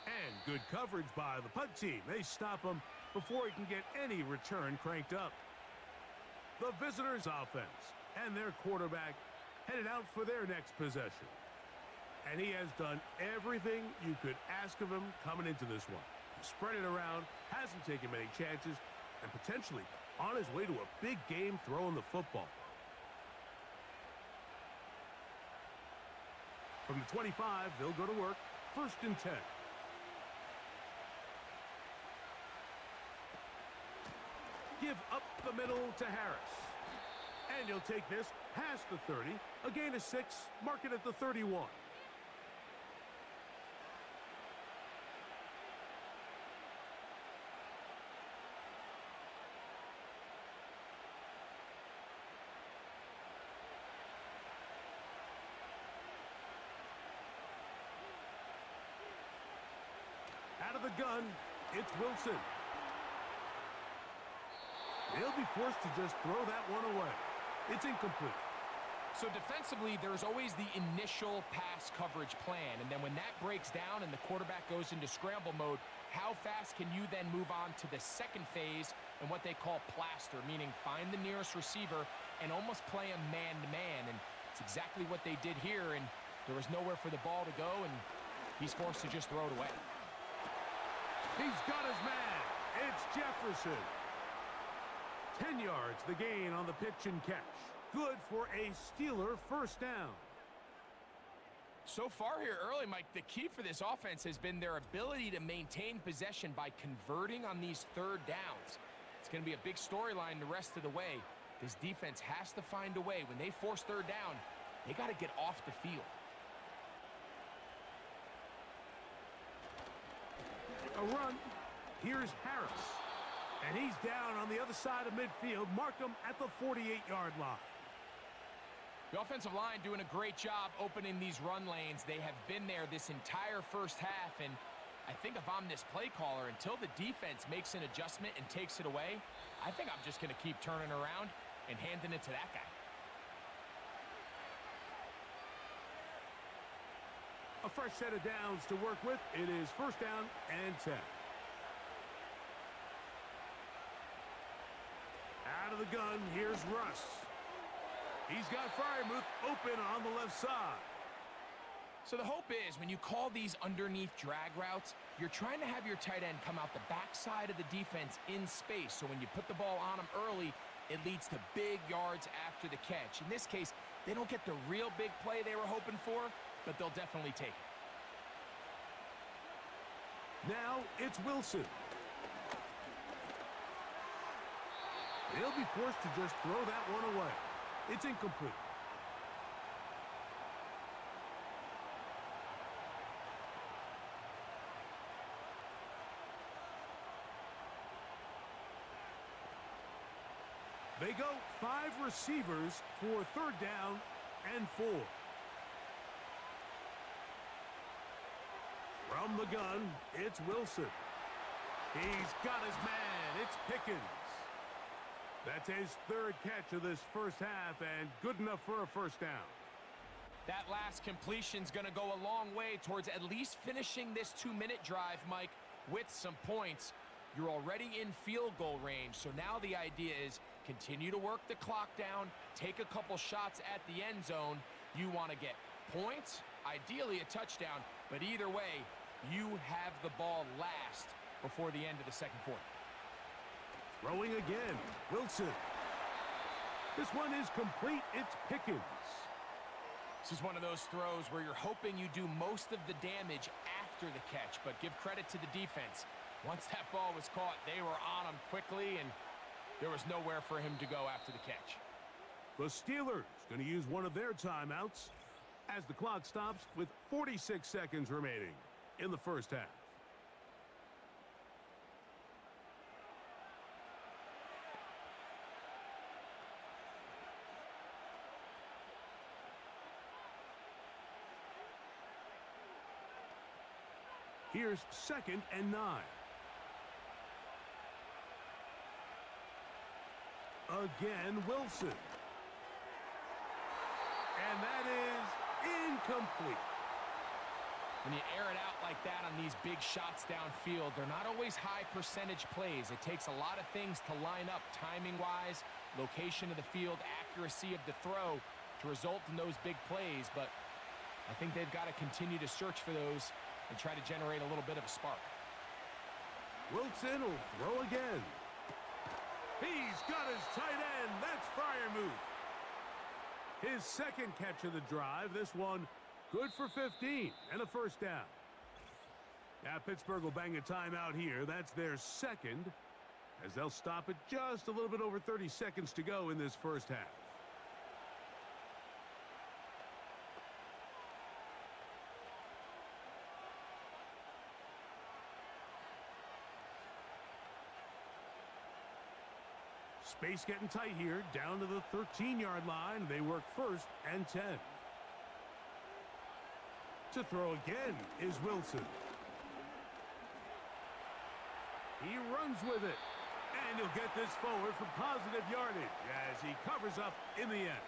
And good coverage by the punt team. They stop him before he can get any return cranked up. The visitors' offense and their quarterback headed out for their next possession. And he has done everything you could ask of him coming into this one. He spread it around, hasn't taken many chances, and potentially on his way to a big game throwing the football. From the 25, they'll go to work. First and 10. Give up the middle to Harris. And he'll take this past the 30. A gain of 6. Mark it at the 31. Out of the gun, it's Wilson. They'll be forced to just throw that one away. It's incomplete. So defensively, there's always the initial pass coverage plan. And then when that breaks down and the quarterback goes into scramble mode, how fast can you then move on to the second phase and what they call plaster, meaning find the nearest receiver and almost play him man-to-man. And it's exactly what they did here. And there was nowhere for the ball to go, and he's forced to just throw it away. He's got his man. It's Jefferson. 10 yards, the gain on the pitch and catch. Good for a Steeler first down. So far here early, Mike, the key for this offense has been their ability to maintain possession by converting on these third downs. It's going to be a big storyline the rest of the way. This defense has to find a way. When they force third down, they got to get off the field. A run. Here's Harris. And he's down on the other side of midfield. Mark him at the 48-yard line. The offensive line doing a great job opening these run lanes. They have been there this entire first half, and I think if I'm this play caller, until the defense makes an adjustment and takes it away, I think I'm just going to keep turning around and handing it to that guy. A fresh set of downs to work with. It is first down and 10. Out of the gun, here's Russ. He's got Freiermuth open on the left side. So the hope is when you call these underneath drag routes, you're trying to have your tight end come out the backside of the defense in space. So when you put the ball on him early, it leads to big yards after the catch. In this case, they don't get the real big play they were hoping for, but they'll definitely take it. Now it's Wilson. He'll be forced to just throw that one away. It's incomplete. They go 5 receivers for third down and 4. From the gun, it's Wilson. He's got his man. It's Pickens. That's his third catch of this first half, and good enough for a first down. That last completion's going to go a long way towards at least finishing this 2-minute drive, Mike, with some points. You're already in field goal range, so now the idea is continue to work the clock down, take a couple shots at the end zone. You want to get points, ideally a touchdown, but either way, you have the ball last before the end of the second quarter. Throwing again, Wilson. This one is complete. It's Pickens. This is one of those throws where you're hoping you do most of the damage after the catch, but give credit to the defense. Once that ball was caught, they were on him quickly, and there was nowhere for him to go after the catch. The Steelers going to use one of their timeouts as the clock stops with 46 seconds remaining in the first half. Here's 2nd and 9. Again, Wilson. And that is incomplete. When you air it out like that on these big shots downfield, they're not always high percentage plays. It takes a lot of things to line up timing-wise, location of the field, accuracy of the throw to result in those big plays. But I think they've got to continue to search for those and try to generate a little bit of a spark. Wilson will throw again. He's got his tight end. That's Freiermuth. His second catch of the drive. This one good for 15 and a first down. Now Pittsburgh will bang a timeout here. That's their second, as they'll stop it just a little bit over 30 seconds to go in this first half. Space getting tight here, down to the 13-yard line. They work 1st and 10. To throw again is Wilson. He runs with it, and he'll get this forward for positive yardage as he covers up in the end.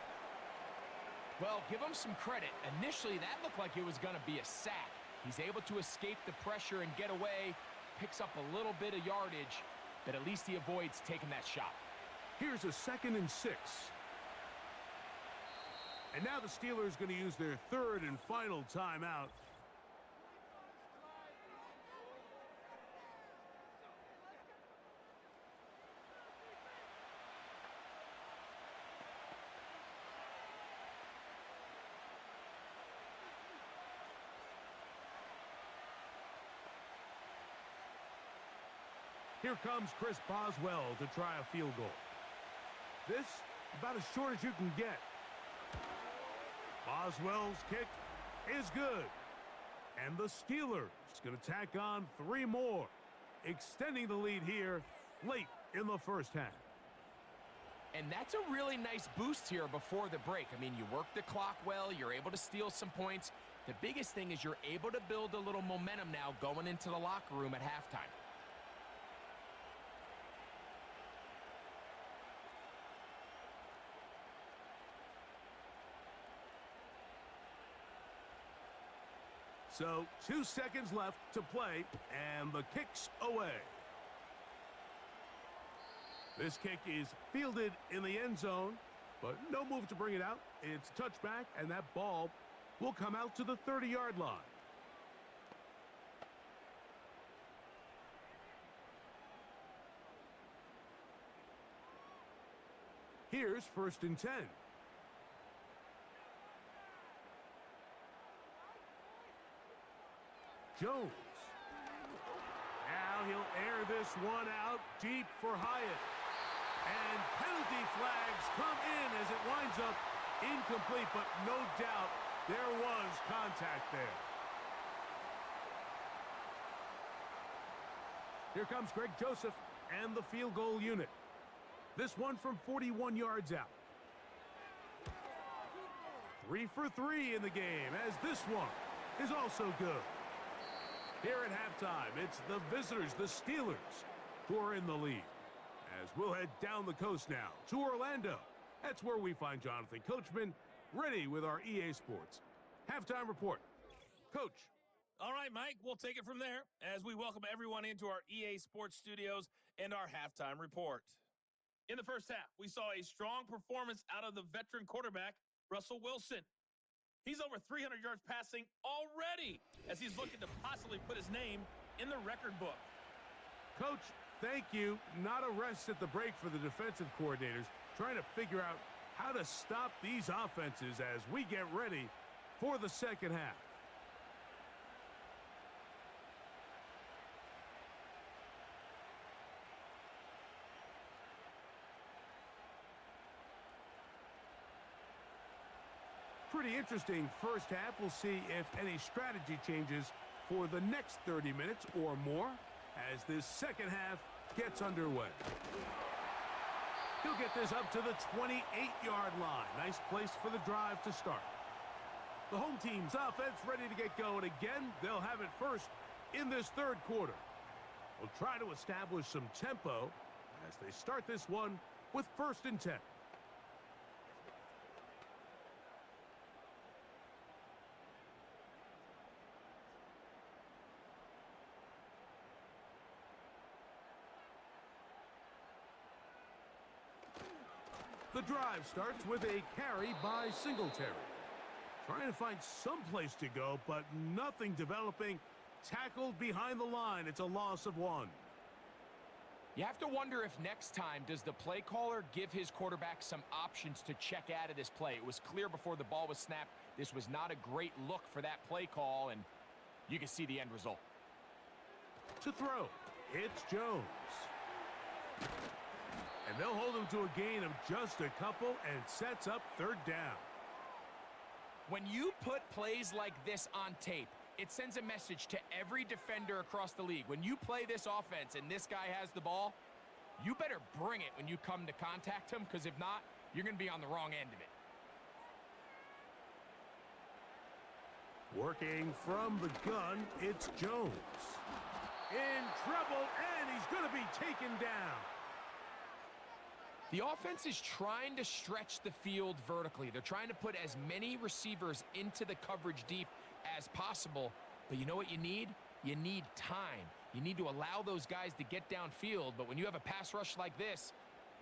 Well, give him some credit. Initially, that looked like it was going to be a sack. He's able to escape the pressure and get away, picks up a little bit of yardage, but at least he avoids taking that shot. Here's a 2nd and 6. And now the Steelers going to use their third and final timeout. Here comes Chris Boswell to try a field goal. This, about as short as you can get. Boswell's kick is good. And the Steelers going to tack on 3 more, extending the lead here late in the first half. And that's a really nice boost here before the break. I mean, you work the clock well, you're able to steal some points. The biggest thing is you're able to build a little momentum now going into the locker room at halftime. So 2 seconds left to play, and the kick's away. This kick is fielded in the end zone, but no move to bring it out. It's touchback, and that ball will come out to the 30-yard line. Here's 1st and 10. Jones. Now he'll air this one out deep for Hyatt. And penalty flags come in as it winds up incomplete, but no doubt there was contact there. Here comes Greg Joseph and the field goal unit. This one from 41 yards out. 3 for 3 in the game, as this one is also good. Here at halftime, it's the visitors, the Steelers, who are in the lead. As we'll head down the coast now to Orlando. That's where we find Jonathan Coachman ready with our EA Sports halftime report. Coach. All right, Mike, we'll take it from there as we welcome everyone into our EA Sports studios and our halftime report. In the first half, we saw a strong performance out of the veteran quarterback, Russell Wilson. He's over 300 yards passing already as he's looking to possibly put his name in the record book. Coach, thank you. Not a rest at the break for the defensive coordinators, trying to figure out how to stop these offenses as we get ready for the second half. Pretty interesting first half. We'll see if any strategy changes for the next 30 minutes or more as this second half gets underway. He'll get this up to the 28-yard line. Nice place for the drive to start. The home team's offense ready to get going again. They'll have it first in this third quarter. We'll try to establish some tempo as they start this one with 1st and 10. The drive starts with a carry by Singletary. Trying to find some place to go, but nothing developing. Tackled behind the line. It's a loss of 1. You have to wonder if next time does the play caller give his quarterback some options to check out of this play. It was clear before the ball was snapped. This was not a great look for that play call, and you can see the end result. To throw, it's Jones. And they'll hold him to a gain of just a couple and sets up 3rd down. When you put plays like this on tape, it sends a message to every defender across the league. When you play this offense and this guy has the ball, you better bring it when you come to contact him, because if not, you're going to be on the wrong end of it. Working from the gun, it's Jones. In trouble, and he's going to be taken down. The offense is trying to stretch the field vertically. They're trying to put as many receivers into the coverage deep as possible. But you know what you need? You need time. You need to allow those guys to get downfield. But when you have a pass rush like this,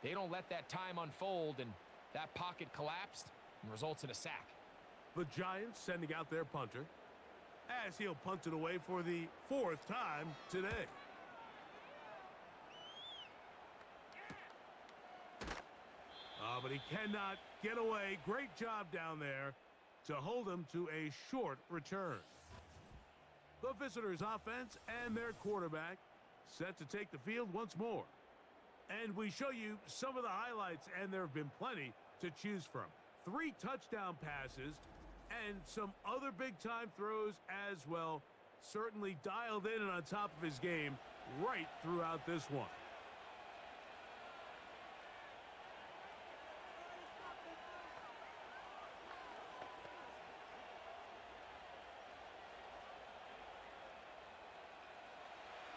they don't let that time unfold, and that pocket collapsed and results in a sack. The Giants sending out their punter as he'll punt it away for the 4th time today. But he cannot get away. Great job down there to hold him to a short return. The visitors' offense and their quarterback set to take the field once more. And we show you some of the highlights, and there have been plenty to choose from. 3 touchdown passes and some other big-time throws as well. Certainly dialed in and on top of his game right throughout this one.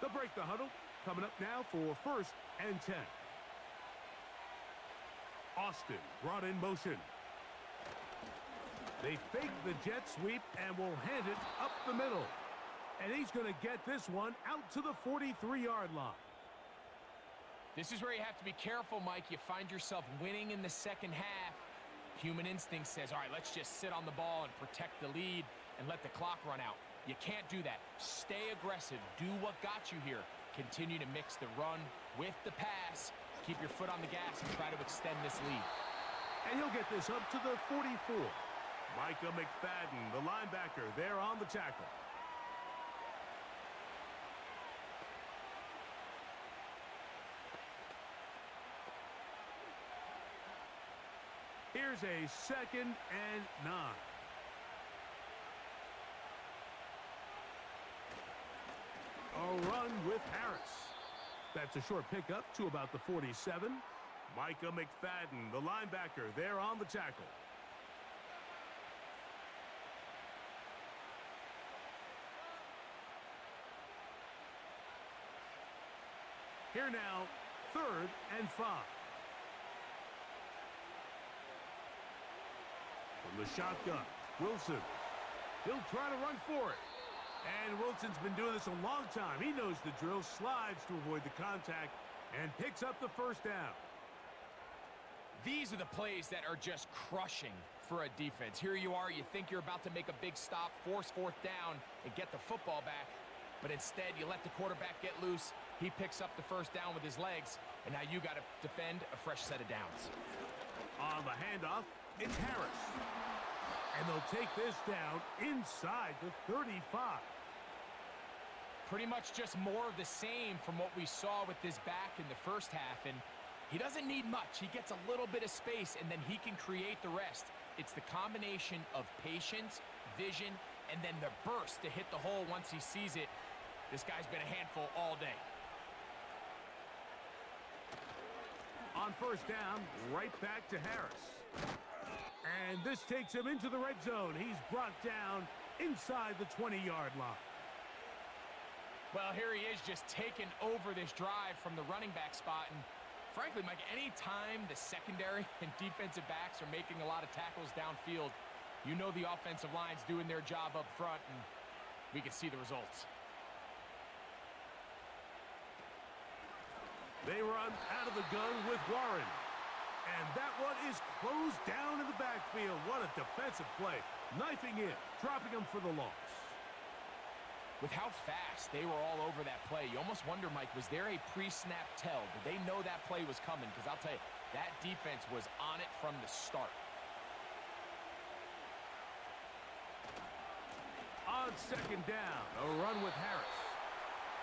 They'll break the huddle. Coming up now for 1st and 10. Austin brought in motion. They fake the jet sweep and will hand it up the middle. And he's going to get this one out to the 43-yard line. This is where you have to be careful, Mike. You find yourself winning in the second half. Human instinct says, all right, let's just sit on the ball and protect the lead and let the clock run out. You can't do that. Stay aggressive. Do what got you here. Continue to mix the run with the pass. Keep your foot on the gas and try to extend this lead. And he'll get this up to the 44. Micah McFadden, the linebacker, there on the tackle. Here's a 2nd and 9. A run with Harris. That's a short pickup to about the 47. Micah McFadden, the linebacker, there on the tackle. Here now, 3rd and 5. From the shotgun, Wilson. He'll try to run for it. And Wilson's been doing this a long time. He knows the drill, slides to avoid the contact, and picks up the 1st down. These are the plays that are just crushing for a defense. Here you are, you think you're about to make a big stop, force 4th down, and get the football back. But instead, you let the quarterback get loose. He picks up the 1st down with his legs, and now you got to defend a fresh set of downs. On the handoff, it's Harris. And they'll take this down inside the 35. Pretty much just more of the same from what we saw with this back in the first half. And he doesn't need much. He gets a little bit of space, and then he can create the rest. It's the combination of patience, vision, and then the burst to hit the hole once he sees it. This guy's been a handful all day. On 1st down, right back to Harris. And this takes him into the red zone. He's brought down inside the 20-yard line. Well, here he is just taking over this drive from the running back spot. And frankly, Mike, any time the secondary and defensive backs are making a lot of tackles downfield, you know the offensive line's doing their job up front, and we can see the results. They run out of the gun with Warren. And that one is closed down in the backfield. What a defensive play. Knifing in, dropping him for the loss. With how fast they were all over that play, you almost wonder, Mike, was there a pre-snap tell? Did they know that play was coming? Because I'll tell you, that defense was on it from the start. On 2nd down, a run with Harris.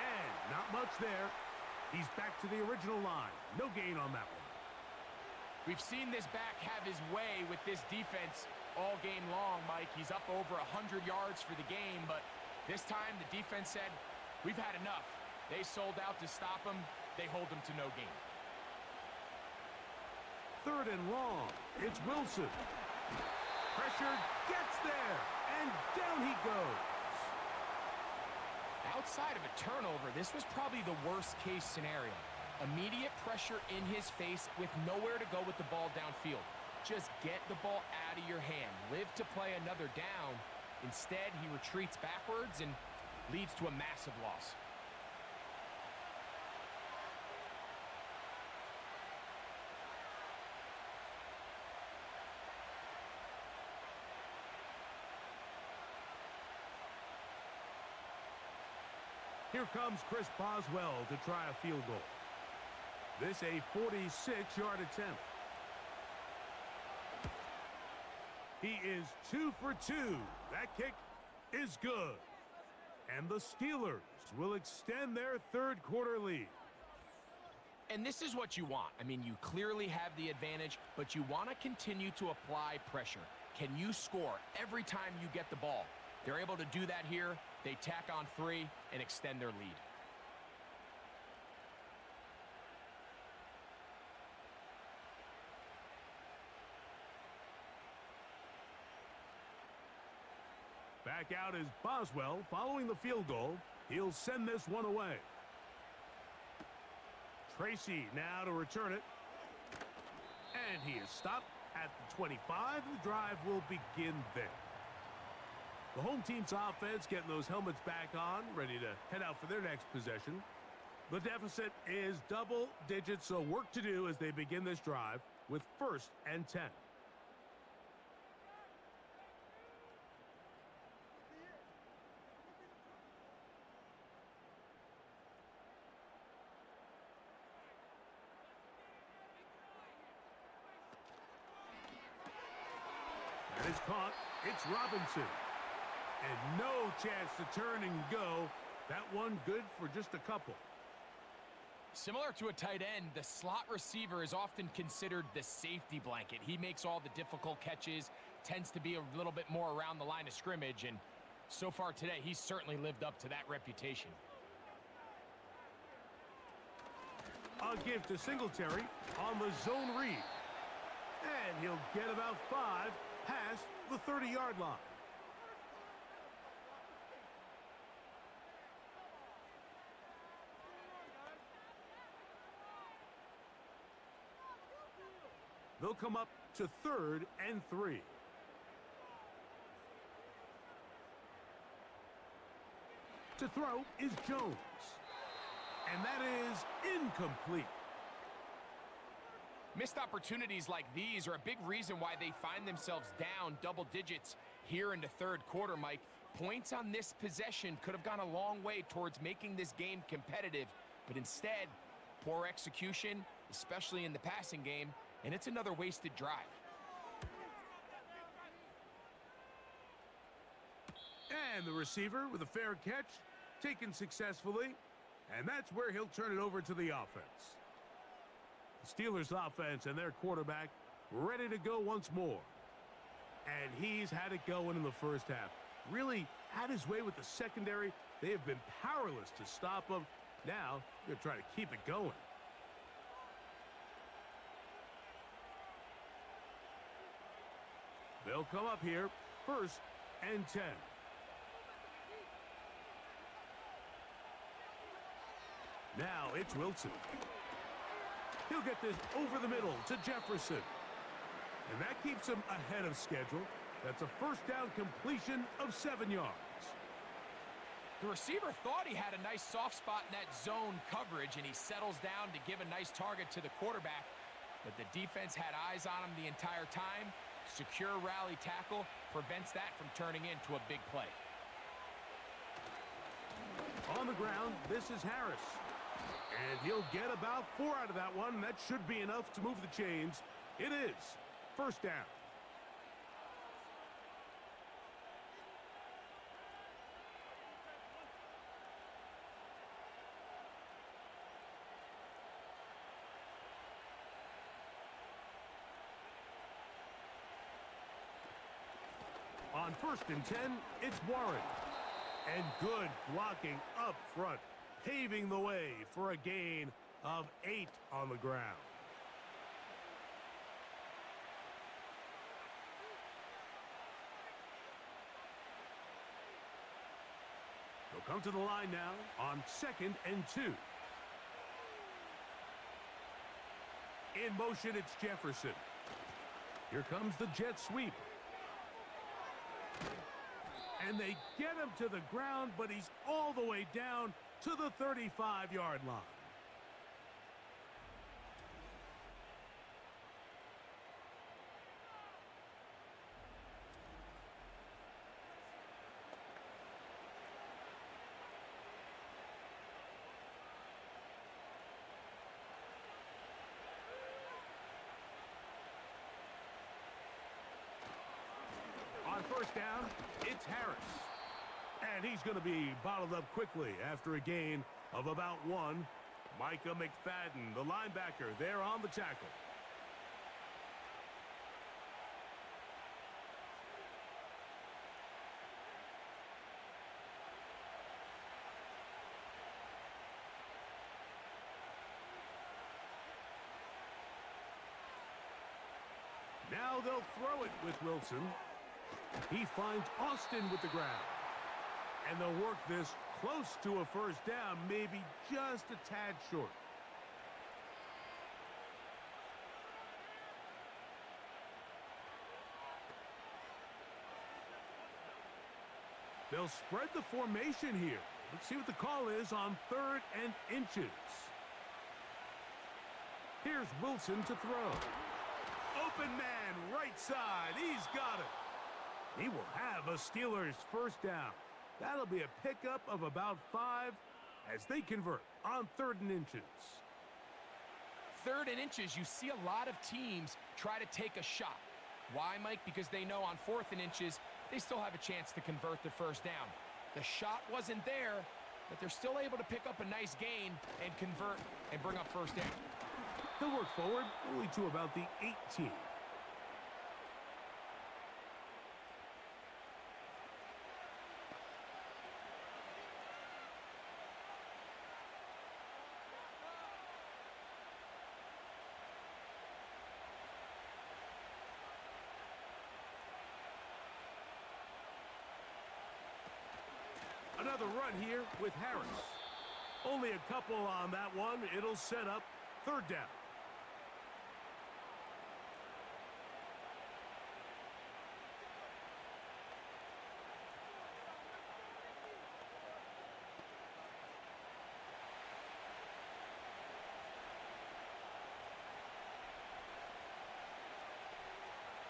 And not much there. He's back to the original line. No gain on that one. We've seen this back have his way with this defense all game long, Mike. He's up over 100 yards for the game, but this time the defense said, we've had enough. They sold out to stop him. They hold him to no gain. 3rd and long. It's Wilson. Pressure gets there, and down he goes. Outside of a turnover, this was probably the worst-case scenario. Immediate pressure in his face with nowhere to go with the ball downfield. Just get the ball out of your hand. Live to play another down. Instead, he retreats backwards and leads to a massive loss. Here comes Chris Boswell to try a field goal. This a 46-yard attempt. He is 2 for 2. That kick is good. And the Steelers will extend their third quarter lead. And this is what you want. I mean, you clearly have the advantage, but you want to continue to apply pressure. Can you score every time you get the ball? They're able to do that here. They tack on 3 and extend their lead. Back out is Boswell following the field goal. He'll send this one away. Tracy now to return it. And he is stopped at the 25. The drive will begin there. The home team's offense getting those helmets back on, ready to head out for their next possession. The deficit is double digits, so work to do as they begin this drive with 1st and 10. That is caught. It's Robinson. And no chance to turn and go. That one good for just a couple. Similar to a tight end, the slot receiver is often considered the safety blanket. He makes all the difficult catches, tends to be a little bit more around the line of scrimmage, and so far today, he's certainly lived up to that reputation. A give to Singletary on the zone read. And he'll get about 5 past the 30-yard line. They'll come up to 3rd and 3. To throw is Jones. And that is incomplete. Missed opportunities like these are a big reason why they find themselves down double digits here in the third quarter, Mike. Points on this possession could have gone a long way towards making this game competitive, but instead, poor execution, especially in the passing game, and it's another wasted drive. And the receiver with a fair catch, taken successfully, and that's where he'll turn it over to the offense. The Steelers offense and their quarterback ready to go once more. And he's had it going in the first half. Really had his way with the secondary. They have been powerless to stop him. Now, they're trying to keep it going. They'll come up here, 1st and 10. Now it's Wilson. He'll get this over the middle to Jefferson. And that keeps him ahead of schedule. That's a 1st down completion of 7 yards. The receiver thought he had a nice soft spot in that zone coverage, and he settles down to give a nice target to the quarterback. But the defense had eyes on him the entire time. Secure rally tackle prevents that from turning into a big play. On the ground, this is Harris. And he'll get about 4 out of that one. That should be enough to move the chains. It is 1st down. On 1st and 10, it's Warren. And good blocking up front, paving the way for a gain of 8 on the ground. They'll come to the line now on 2nd and 2. In motion, it's Jefferson. Here comes the jet sweep. And they get him to the ground, but he's all the way down to the 35-yard line. On 1st down, it's Harris. And he's going to be bottled up quickly after a gain of about 1. Micah McFadden, the linebacker, there on the tackle. Now they'll throw it with Wilson. He finds Austin with the ground. And they'll work this close to a first down, maybe just a tad short. They'll spread the formation here. Let's see what the call is on 3rd and inches. Here's Wilson to throw. Open man, right side. He's got it. He will have a Steelers first down. That'll be a pickup of about 5 as they convert on 3rd and inches. 3rd and inches, you see a lot of teams try to take a shot. Why, Mike? Because they know on 4th and inches, they still have a chance to convert the first down. The shot wasn't there, but they're still able to pick up a nice gain and convert and bring up first down. They'll work forward only to about the 18. Another run here with Harris. Only a couple on that one. It'll set up 3rd down.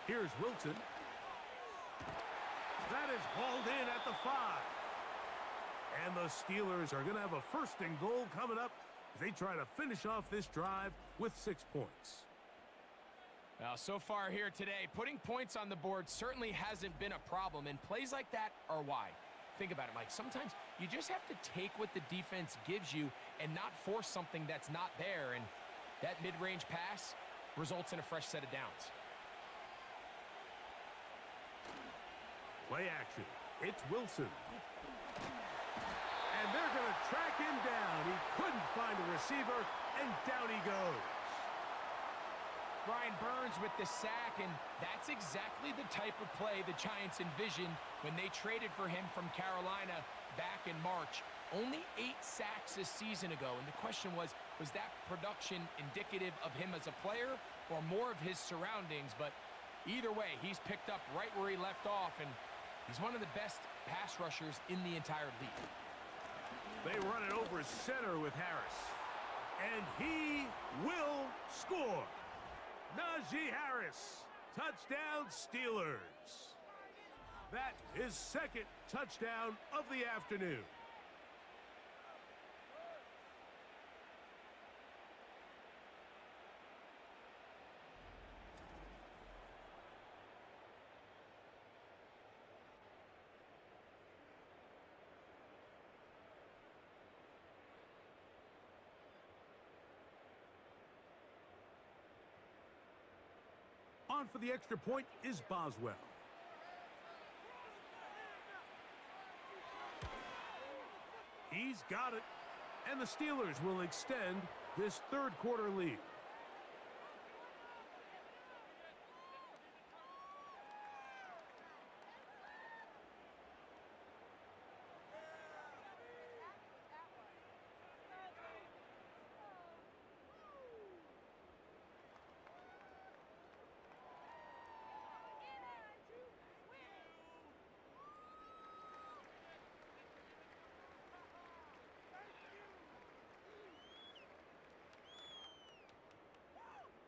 Here's Wilson. That is hauled in at the 5. And the Steelers are going to have a 1st and goal coming up as they try to finish off this drive with 6 points. Well, so far here today, putting points on the board certainly hasn't been a problem, and plays like that are why. Think about it, Mike. Sometimes you just have to take what the defense gives you and not force something that's not there, and that mid-range pass results in a fresh set of downs. Play action. It's Wilson. And they're going to track him down. He couldn't find a receiver, and down he goes. Brian Burns with the sack, and that's exactly the type of play the Giants envisioned when they traded for him from Carolina back in March. Only 8 sacks a season ago, and the question was that production indicative of him as a player or more of his surroundings? But either way, he's picked up right where he left off, and he's one of the best pass rushers in the entire league. They run it over center with Harris. And he will score. Najee Harris. Touchdown, Steelers. That is 2nd touchdown of the afternoon. On for the extra point is Boswell. He's got it. And the Steelers will extend this 3rd quarter lead.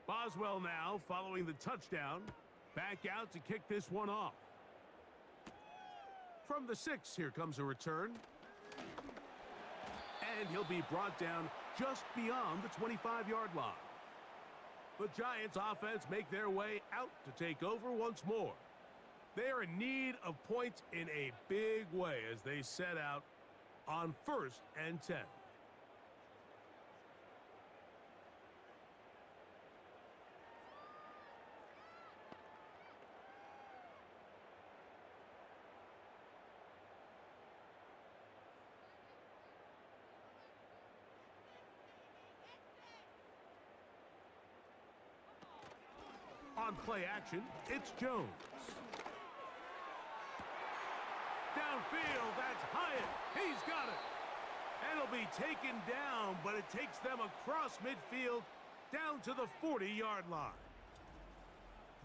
Boswell now following the touchdown. Back out to kick this one off. From the 6, here comes a return. And he'll be brought down just beyond the 25-yard line. The Giants offense make their way out to take over once more. They are in need of points in a big way as they set out on 1st and 10. On play action, it's Jones. Downfield, that's Hyatt. He's got it. And it'll be taken down, but it takes them across midfield down to the 40-yard line.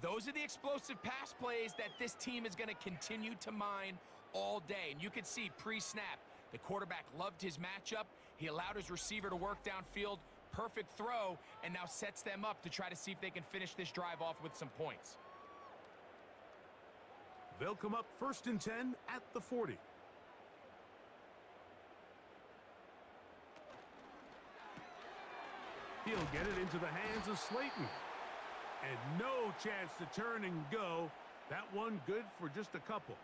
Those are the explosive pass plays that this team is going to continue to mine all day. And you can see pre-snap, the quarterback loved his matchup. He allowed his receiver to work downfield. Perfect throw, and now sets them up to try to see if they can finish this drive off with some points. They'll come up 1st and 10 at the 40. He'll get it into the hands of Slayton. And no chance to turn and go. That one good for just a couple.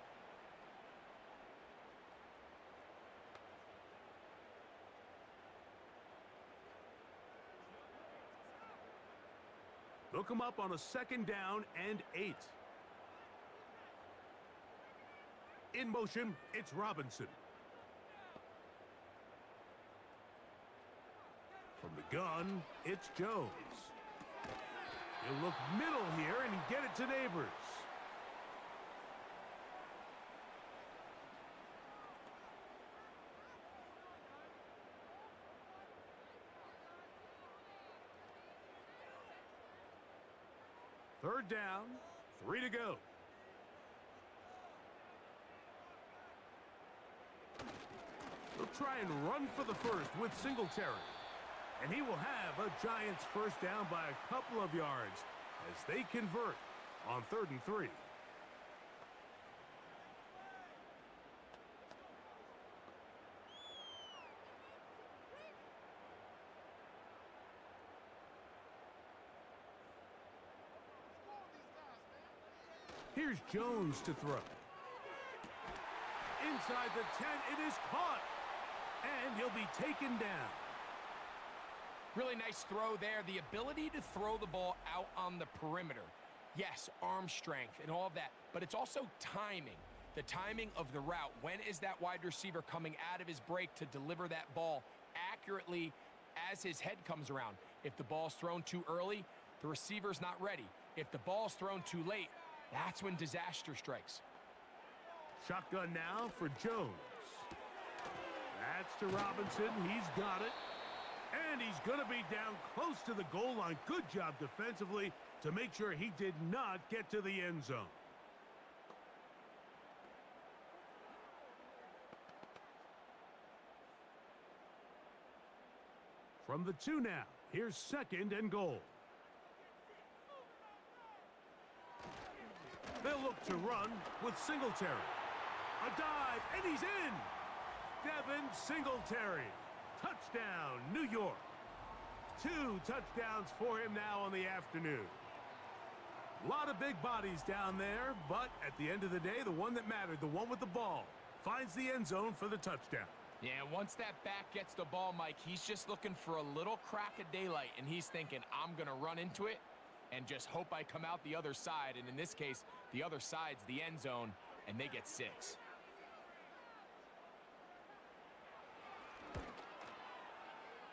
They'll come up on a 2nd down and 8. In motion, it's Robinson. From the gun, it's Jones. He'll look middle here and get it to Neighbors. Third down, 3 to go. They'll try and run for the first with Singletary. And he will have a Giants first down by a couple of yards as they convert on 3rd and 3. Here's Jones to throw. Inside the 10, it is caught. And he'll be taken down. Really nice throw there. The ability to throw the ball out on the perimeter. Yes, arm strength and all of that, but it's also timing. The timing of the route. When is that wide receiver coming out of his break to deliver that ball accurately as his head comes around? If the ball's thrown too early, the receiver's not ready. If the ball's thrown too late, that's when disaster strikes. Shotgun now for Jones. That's to Robinson. He's got it. And he's going to be down close to the goal line. Good job defensively to make sure he did not get to the end zone. From the 2 now, here's 2nd and goal. They'll look to run with Singletary. A dive, and he's in. Devin Singletary. Touchdown, New York. 2 touchdowns for him now on the afternoon. A lot of big bodies down there, but at the end of the day, the one that mattered, the one with the ball, finds the end zone for the touchdown. Yeah, once that back gets the ball, Mike, he's just looking for a little crack of daylight, and he's thinking, I'm going to run into it and just hope I come out the other side. And in this case, the other side's the end zone, and they get 6.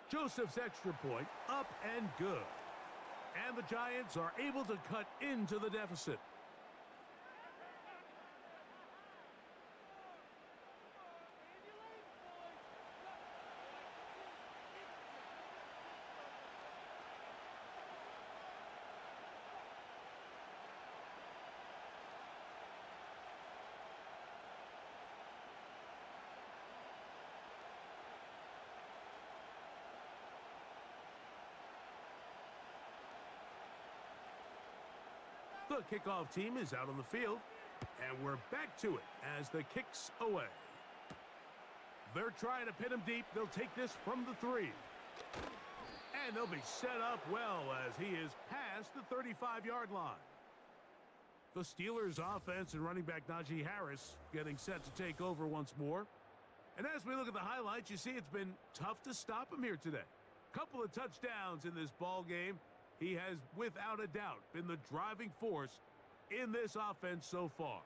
Joseph's extra point up and good. And the Giants are able to cut into the deficit. The kickoff team is out on the field, and we're back to it as the kick's away. They're trying to pin him deep. They'll take this from the 3. And they'll be set up well as he is past the 35-yard line. The Steelers offense and running back Najee Harris getting set to take over once more. And as we look at the highlights, you see it's been tough to stop him here today. Couple of touchdowns in this ball game. He has, without a doubt, been the driving force in this offense so far.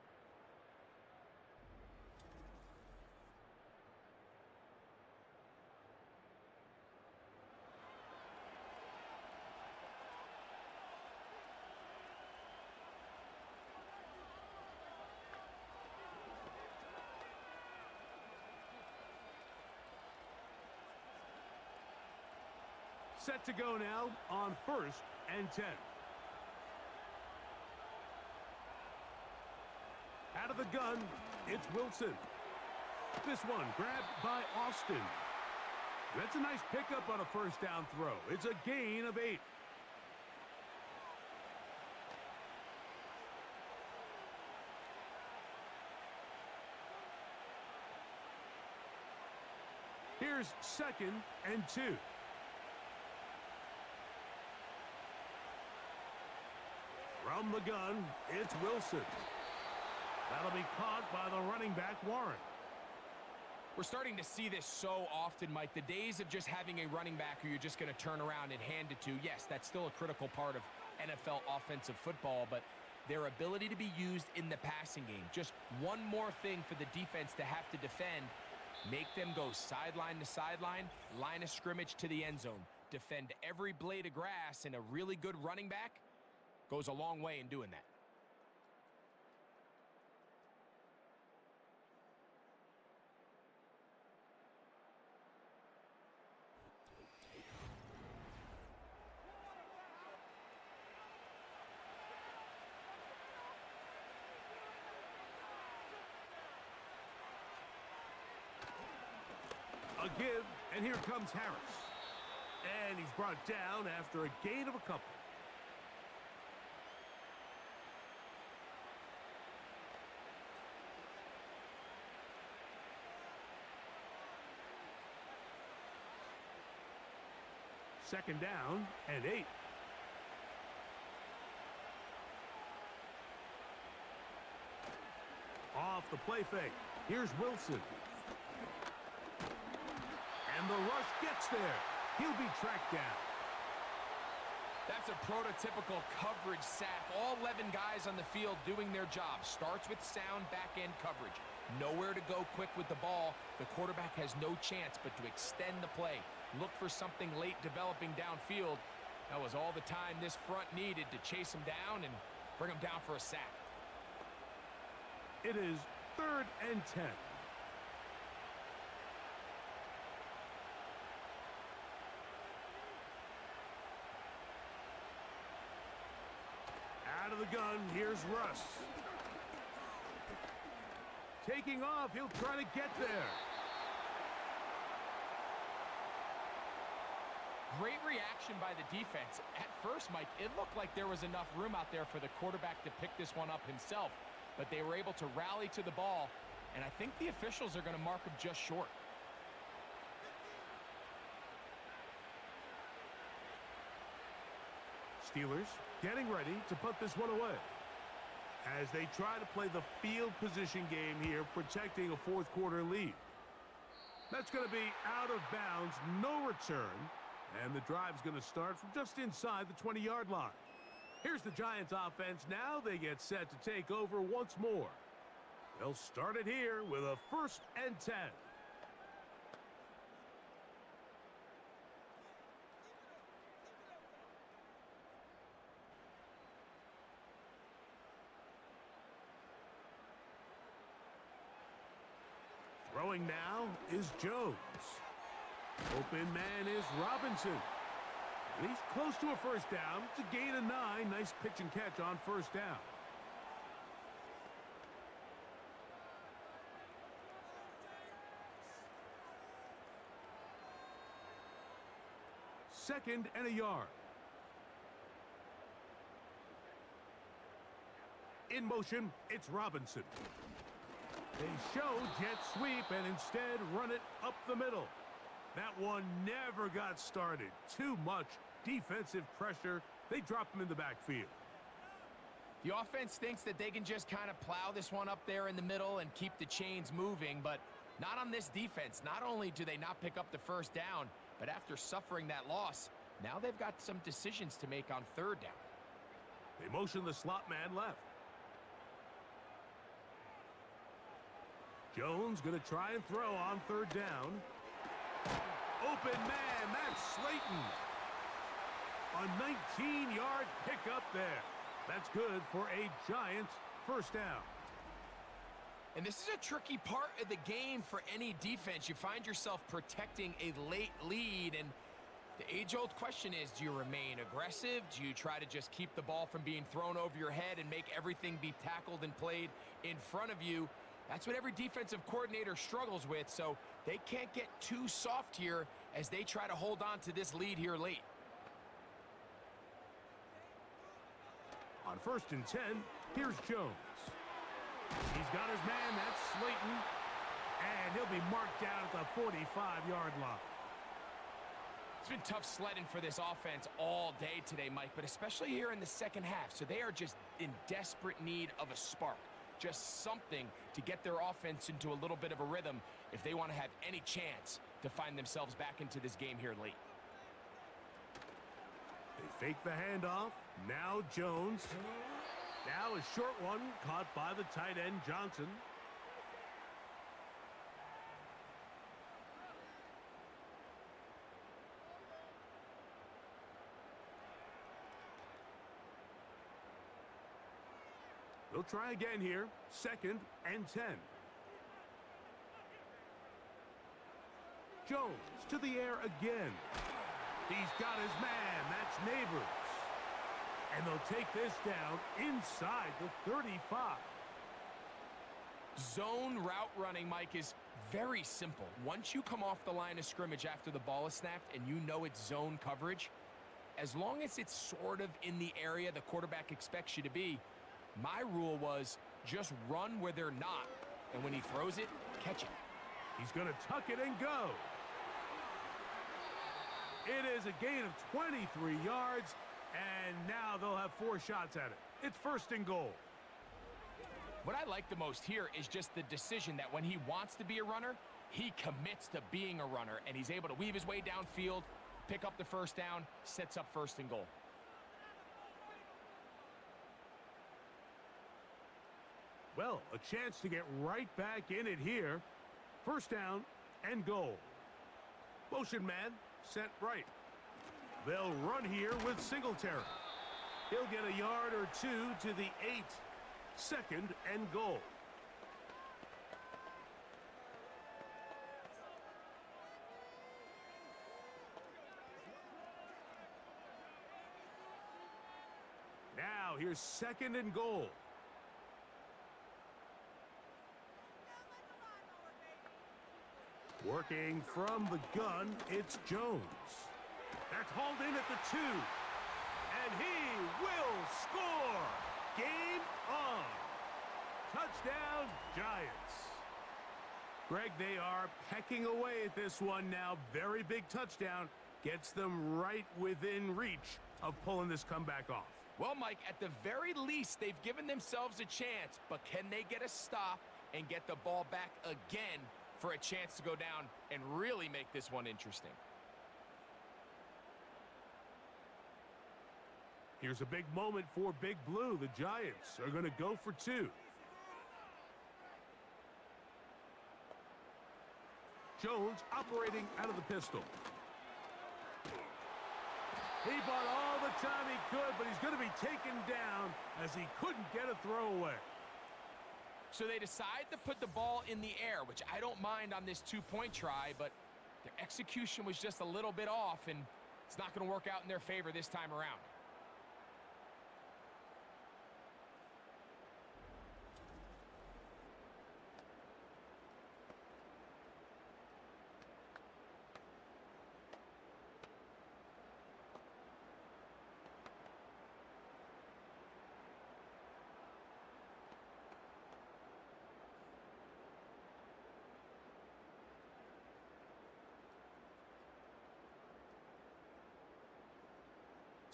Set to go now on 1st and 10. Out of the gun, it's Wilson. This one grabbed by Austin. That's a nice pickup on a first down throw. It's a gain of 8. Here's 2nd and 2. From the gun, it's Wilson. That'll be caught by the running back, Warren. We're starting to see this so often, Mike. The days of just having a running back who you're just going to turn around and hand it to, yes, that's still a critical part of NFL offensive football, but their ability to be used in the passing game, just one more thing for the defense to have to defend, make them go sideline to sideline, line of scrimmage to the end zone, defend every blade of grass, and a really good running back goes a long way in doing that. A give, and here comes Harris. And he's brought down after a gain of a couple. Second down and 8. Off the play fake. Here's Wilson. And the rush gets there. He'll be tracked down. That's a prototypical coverage sack. All 11 guys on the field doing their job. Starts with sound back-end coverage. Nowhere to go quick with the ball. The quarterback has no chance but to extend the play. Look for something late developing downfield. That was all the time this front needed to chase him down and bring him down for a sack. It is 3rd and 10. Out of the gun, here's Russ. Taking off, he'll try to get there. Great reaction by the defense. At first, Mike, it looked like there was enough room out there for the quarterback to pick this one up himself, but they were able to rally to the ball, and I think the officials are going to mark him just short. Steelers getting ready to put this one away as they try to play the field position game here, protecting a fourth quarter lead. That's going to be out of bounds, no return, and the drive's going to start from just inside the 20-yard line. Here's the Giants offense now. They get set to take over once more. They'll start it here with a 1st and 10. Throwing now is Jones. Open man is Robinson. And he's close to a first down. It's a gain of 9. Nice pitch and catch on first down. Second and a yard. In motion, it's Robinson. They show jet sweep and instead run it up the middle. That one never got started. Too much defensive pressure. They drop him in the backfield. The offense thinks that they can just kind of plow this one up there in the middle and keep the chains moving, but not on this defense. Not only do they not pick up the first down, but after suffering that loss, now they've got some decisions to make on third down. They motion the slot man left. Jones going to try and throw on third down. Open man, that's Slayton. A 19-yard pickup there. That's good for a Giants first down. And this is a tricky part of the game for any defense. You find yourself protecting a late lead, and the age-old question is, do you remain aggressive? Do you try to just keep the ball from being thrown over your head and make everything be tackled and played in front of you? That's what every defensive coordinator struggles with, so they can't get too soft here as they try to hold on to this lead here late. On 1st and 10, here's Jones. He's got his man, that's Slayton, and he'll be marked down at the 45-yard line. It's been tough sledding for this offense all day today, Mike, but especially here in the second half. So they are just in desperate need of a spark, just something to get their offense into a little bit of a rhythm if they want to have any chance to find themselves back into this game here late. They fake the handoff. Now Jones. Now a short one caught by the tight end Johnson. They'll try again here. 2nd and 10. Jones to the air again. He's got his man. That's Neighbors. And they'll take this down inside the 35. Zone route running, Mike, is very simple. Once you come off the line of scrimmage after the ball is snapped and you know it's zone coverage, as long as it's sort of in the area the quarterback expects you to be, my rule was just run where they're not. And when he throws it, catch it. He's going to tuck it and go. It is a gain of 23 yards, and now they'll have 4 shots at it. It's 1st and goal. What I like the most here is just the decision that when he wants to be a runner, he commits to being a runner, and he's able to weave his way downfield, pick up the first down, sets up 1st and goal. Well, a chance to get right back in it here. 1st down and goal. Motion man set right. They'll run here with Singletary. He'll get a yard or 2 to the 8. 2nd and goal. Now here's 2nd and goal. Working from the gun, it's Jones. That's hauled in at the 2. And he will score. Game on. Touchdown, Giants. Greg, they are pecking away at this one now. Very big touchdown. Gets them right within reach of pulling this comeback off. Well, Mike, at the very least, they've given themselves a chance, but can they get a stop and get the ball back again for a chance to go down and really make this one interesting? Here's a big moment for Big Blue. The Giants are going to go for 2. Jones operating out of the pistol. He bought all the time he could, but he's going to be taken down as he couldn't get a throw away. So they decide to put the ball in the air, which I don't mind on this 2-point try, but their execution was just a little bit off, and it's not going to work out in their favor this time around.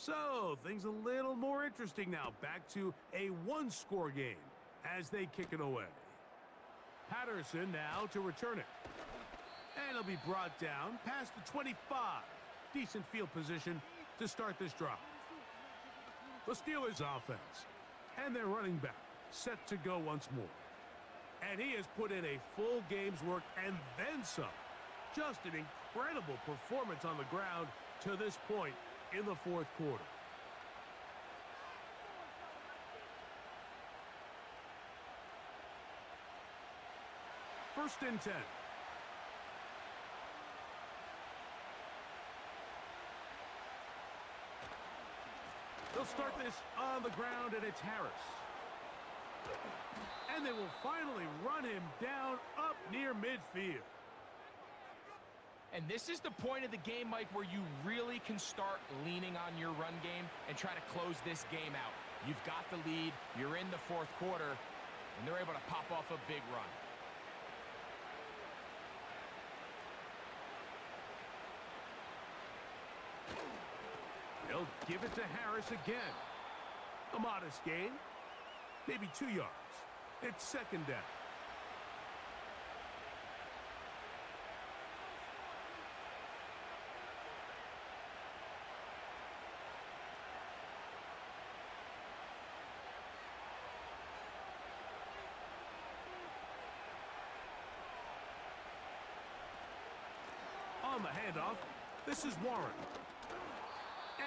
So, things a little more interesting now. Back to a one-score game as they kick it away. Patterson now to return it. And it'll be brought down past the 25. Decent field position to start this drive. The Steelers offense. And their running back set to go once more. And he has put in a full game's work and then some. Just an incredible performance on the ground to this point in the fourth quarter. First and 10. They'll start this on the ground, and it's Harris. And they will finally run him down up near midfield. And this is the point of the game, Mike, where you really can start leaning on your run game and try to close this game out. You've got the lead, you're in the fourth quarter, and they're able to pop off a big run. They'll give it to Harris again. A modest gain, maybe 2 yards. It's second down. On the handoff, this is Warren.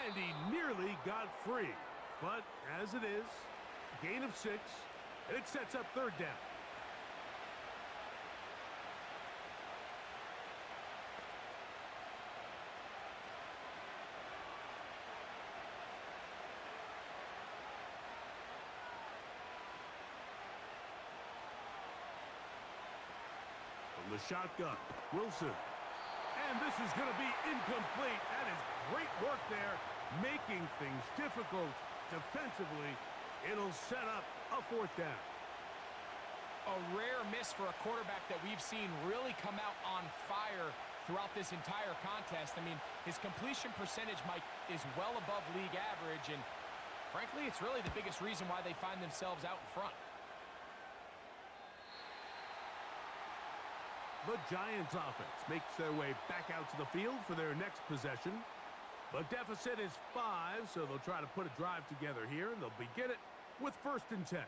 And he nearly got free. But as it is, gain of 6, and it sets up third down. From the shotgun, Wilson. And this is going to be incomplete. That is great work there, making things difficult defensively. It'll set up a fourth down. A rare miss for a quarterback that we've seen really come out on fire throughout this entire contest. I mean, his completion percentage, Mike, is well above league average, and frankly, it's really the biggest reason why they find themselves out in front. The Giants offense makes their way back out to the field for their next possession. The deficit is 5, so they'll try to put a drive together here, and they'll begin it with first and 10.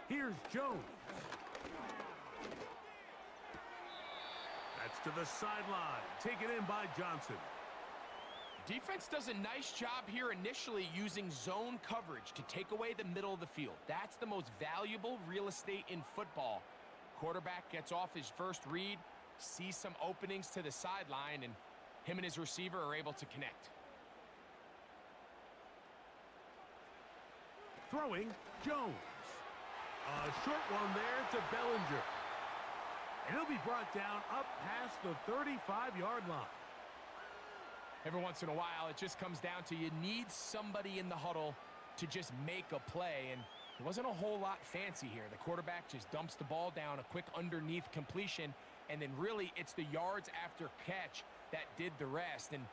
Here's Jones. That's to the sideline. Taken in by Johnson. Defense does a nice job here initially using zone coverage to take away the middle of the field. That's the most valuable real estate in football. Quarterback gets off his first read, sees some openings to the sideline, and him and his receiver are able to connect. Throwing, Jones. A short one there to Bellinger. And he'll be brought down up past the 35-yard line. Every once in a while, it just comes down to you need somebody in the huddle to just make a play, and it wasn't a whole lot fancy here. The quarterback just dumps the ball down, a quick underneath completion, and then really it's the yards after catch that did the rest, and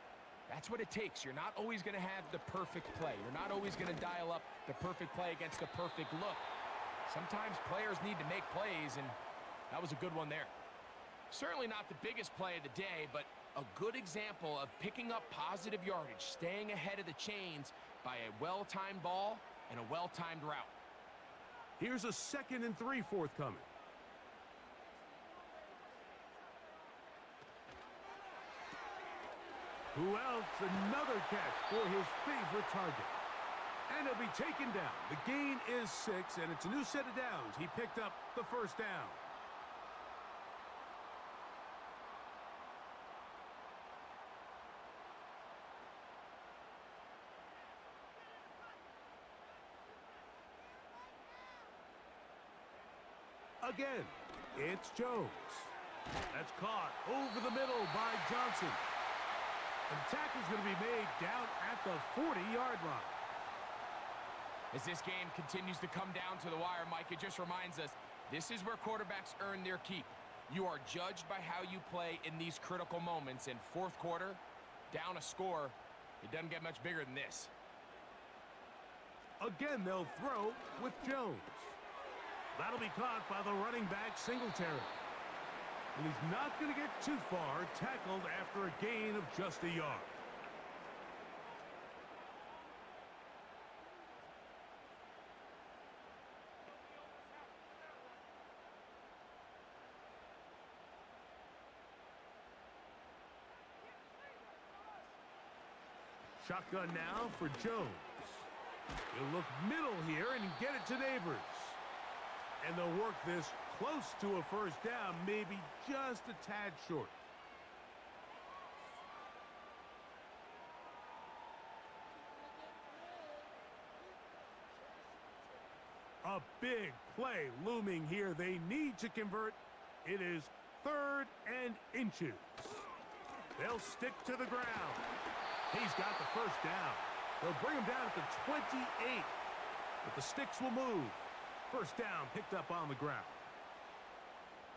that's what it takes. You're not always going to have the perfect play. You're not always going to dial up the perfect play against the perfect look. Sometimes players need to make plays, and that was a good one there. Certainly not the biggest play of the day, but a good example of picking up positive yardage, staying ahead of the chains by a well-timed ball and a well-timed route. Here's a 2nd and 3 forthcoming. Who else? Another catch for his favorite target. And he'll be taken down. The gain is 6, and it's a new set of downs. He picked up the first down. Again, it's Jones. That's caught over the middle by Johnson. And the tackle's going to be made down at the 40-yard line. As this game continues to come down to the wire, Mike, it just reminds us, this is where quarterbacks earn their keep. You are judged by how you play in these critical moments. In fourth quarter, down a score, it doesn't get much bigger than this. Again, they'll throw with Jones. That'll be caught by the running back, Singletary. And he's not going to get too far, tackled after a gain of just a yard. Shotgun now for Jones. He'll look middle here and get it to Neighbors. And they'll work this close to a first down, maybe just a tad short. A big play looming here. They need to convert. It is 3rd and inches. They'll stick to the ground. He's got the first down. They'll bring him down at the 28. But the sticks will move. First down picked up on the ground.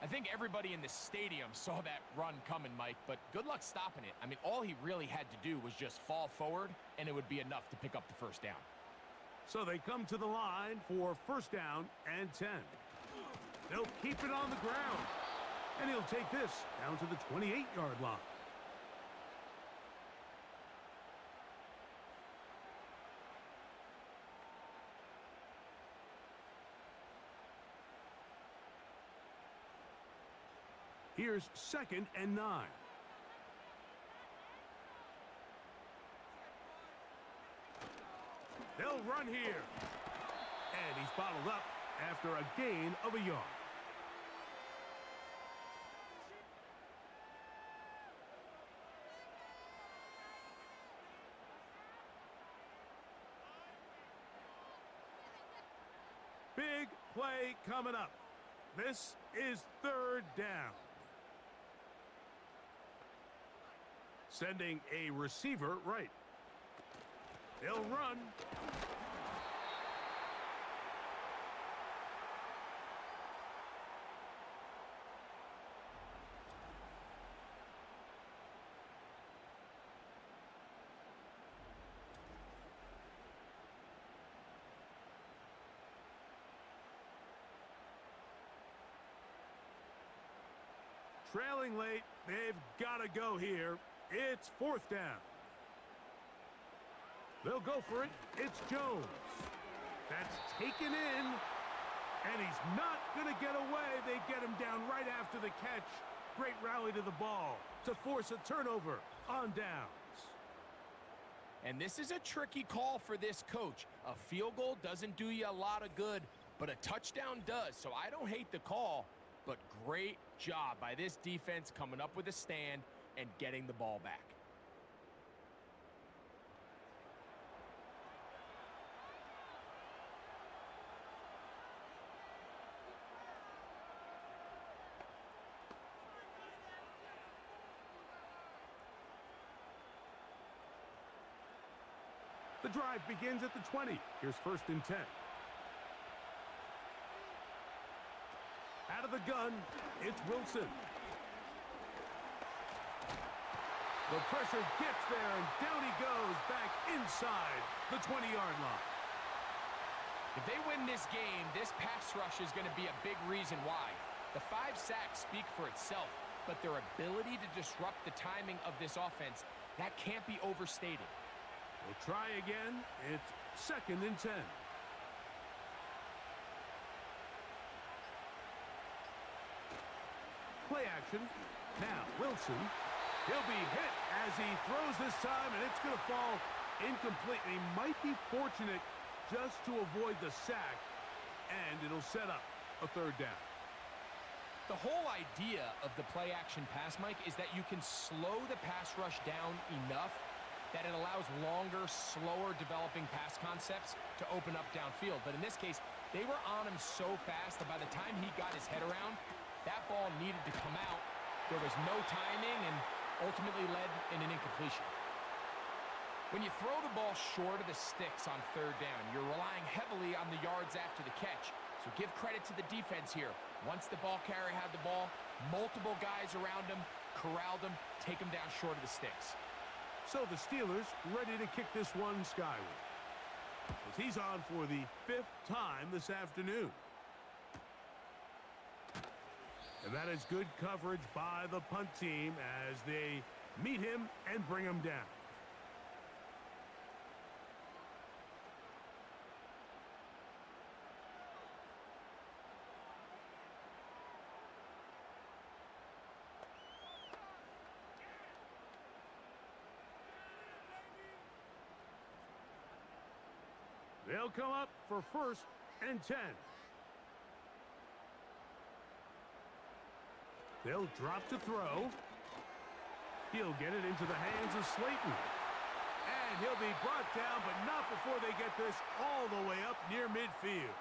I think everybody in the stadium saw that run coming, Mike, but good luck stopping it. I mean, all he really had to do was just fall forward, and it would be enough to pick up the first down. So they come to the line for first down and 10. They'll keep it on the ground. And he'll take this down to the 28-yard line. Here's 2nd and 9. They'll run here. And he's bottled up after a gain of a yard. Big play coming up. This is 3rd down. Sending a receiver right. They'll run. Trailing late, they've got to go here. It's 4th down. They'll go for it. It's Jones. That's taken in. And he's not going to get away. They get him down right after the catch. Great rally to the ball to force a turnover on downs. And this is a tricky call for this coach. A field goal doesn't do you a lot of good, but a touchdown does. So I don't hate the call, but great job by this defense coming up with a stand and getting the ball back. The drive begins at the 20. Here's 1st and 10. Out of the gun, it's Wilson. The pressure gets there, and down he goes back inside the 20-yard line. If they win this game, this pass rush is going to be a big reason why. The 5 sacks speak for itself, but their ability to disrupt the timing of this offense, that can't be overstated. We'll try again. It's 2nd and 10. Play action. Now, Wilson. He'll be hit as he throws this time, and it's going to fall incomplete. He might be fortunate just to avoid the sack, and it'll set up a 3rd down. The whole idea of the play-action pass, Mike, is that you can slow the pass rush down enough that it allows longer, slower developing pass concepts to open up downfield. But in this case, they were on him so fast that by the time he got his head around, that ball needed to come out. There was no timing and ultimately led in an incompletion. When you throw the ball short of the sticks on third down, you're relying heavily on the yards after the catch. So give credit to the defense here. Once the ball carrier had the ball, multiple guys around him, corralled him, take him down short of the sticks. So the Steelers ready to kick this one skyward, as he's on for the 5th time this afternoon. And that is good coverage by the punt team as they meet him and bring him down. They'll come up for 1st and 10. They'll drop to throw. He'll get it into the hands of Slayton. And he'll be brought down, but not before they get this all the way up near midfield.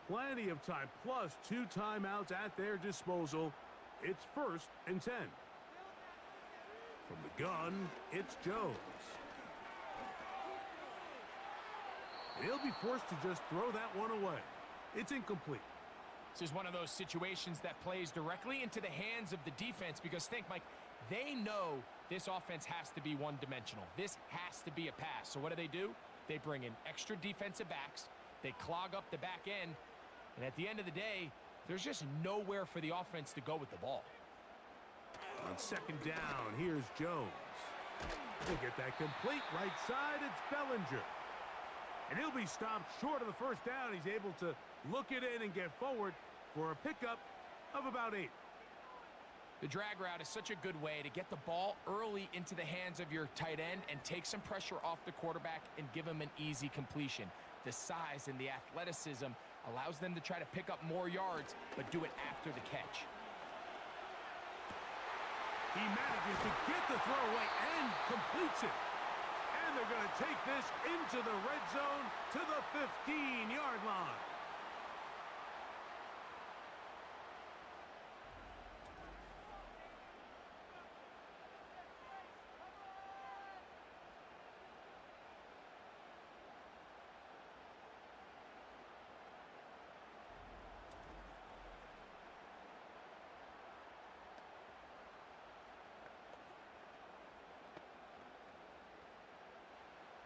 Plenty of time, plus 2 timeouts at their disposal. It's 1st and 10. From the gun, it's Jones. And he'll be forced to just throw that one away. It's incomplete. This is one of those situations that plays directly into the hands of the defense because think, Mike, they know this offense has to be one-dimensional. This has to be a pass. So what do? They bring in extra defensive backs. They clog up the back end. And at the end of the day, there's just nowhere for the offense to go with the ball. On 2nd down, here's Jones. He'll get that complete right side. It's Bellinger. And he'll be stopped short of the 1st down. He's able to look it in and get forward for a pickup of about 8. The drag route is such a good way to get the ball early into the hands of your tight end and take some pressure off the quarterback and give him an easy completion. The size and the athleticism allows them to try to pick up more yards, but do it after the catch. He manages to get the throw away and completes it. And they're going to take this into the red zone to the 15-yard line.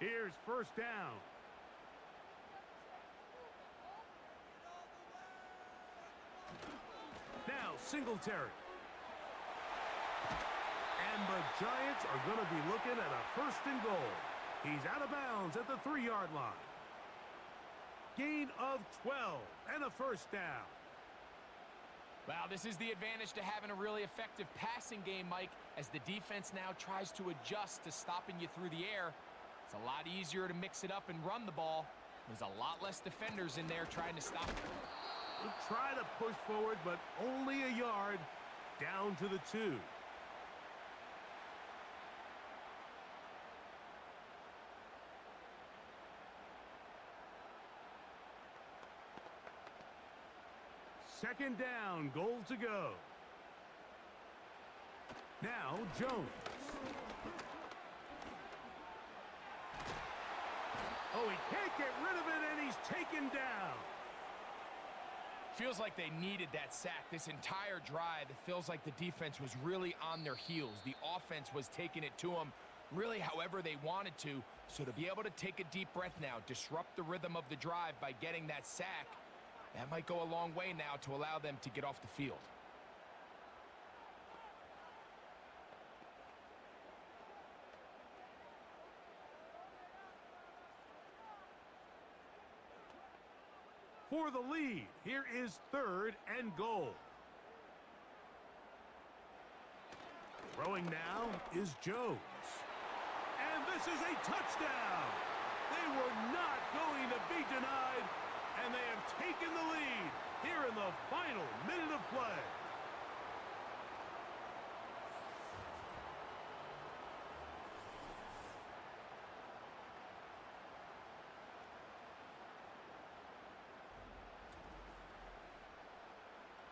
Here's 1st down. Now Singletary. And the Giants are going to be looking at a 1st and goal. He's out of bounds at the 3-yard line. Gain of 12 and a 1st down. Wow, this is the advantage to having a really effective passing game, Mike, as the defense now tries to adjust to stopping you through the air. It's a lot easier to mix it up and run the ball. There's a lot less defenders in there trying to stop it. He'll try to push forward, but only a yard down to the 2. Second down, goal to go. Now Jones. Oh, he can't get rid of it, and he's taken down. Feels like they needed that sack this entire drive. It feels like the defense was really on their heels. The offense was taking it to them really however they wanted to. So to be able to take a deep breath now, disrupt the rhythm of the drive by getting that sack, that might go a long way now to allow them to get off the field. For the lead, here is 3rd and goal. Throwing now is Jones. And this is a touchdown. They were not going to be denied, and they have taken the lead here in the final minute of play.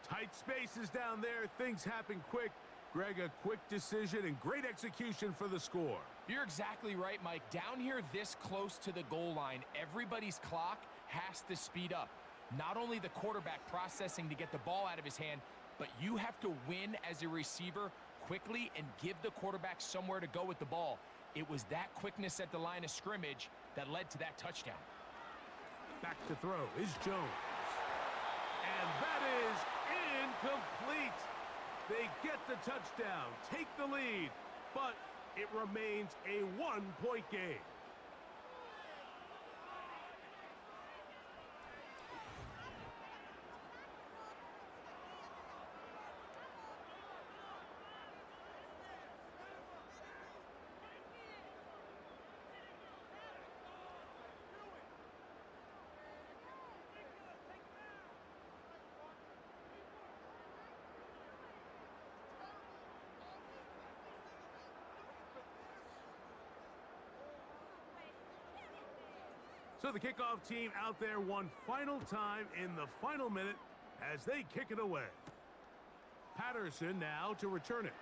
Tight spaces down there. Things happen quick. Greg, a quick decision and great execution for the score. You're exactly right, Mike. Down here this close to the goal line, everybody's clock has to speed up. Not only the quarterback processing to get the ball out of his hand, but you have to win as a receiver quickly and give the quarterback somewhere to go with the ball. It was that quickness at the line of scrimmage that led to that touchdown. Back to throw is Jones. And that is incomplete. They get the touchdown, take the lead, but it remains a one-point game. So the kickoff team out there one final time in the final minute as they kick it away. Patterson now to return it.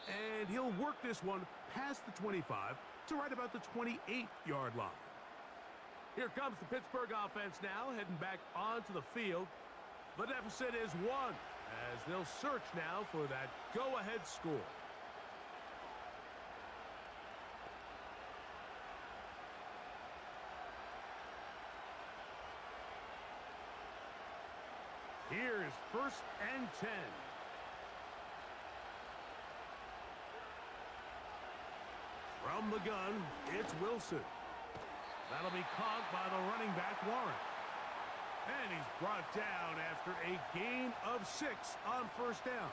And he'll work this one past the 25 to right about the 28-yard line. Here comes the Pittsburgh offense now heading back onto the field. The deficit is 1 as they'll search now for that go-ahead score. Here's 1st and 10. From the gun, it's Wilson. That'll be caught by the running back, Warren. And he's brought down after a gain of 6 on 1st down.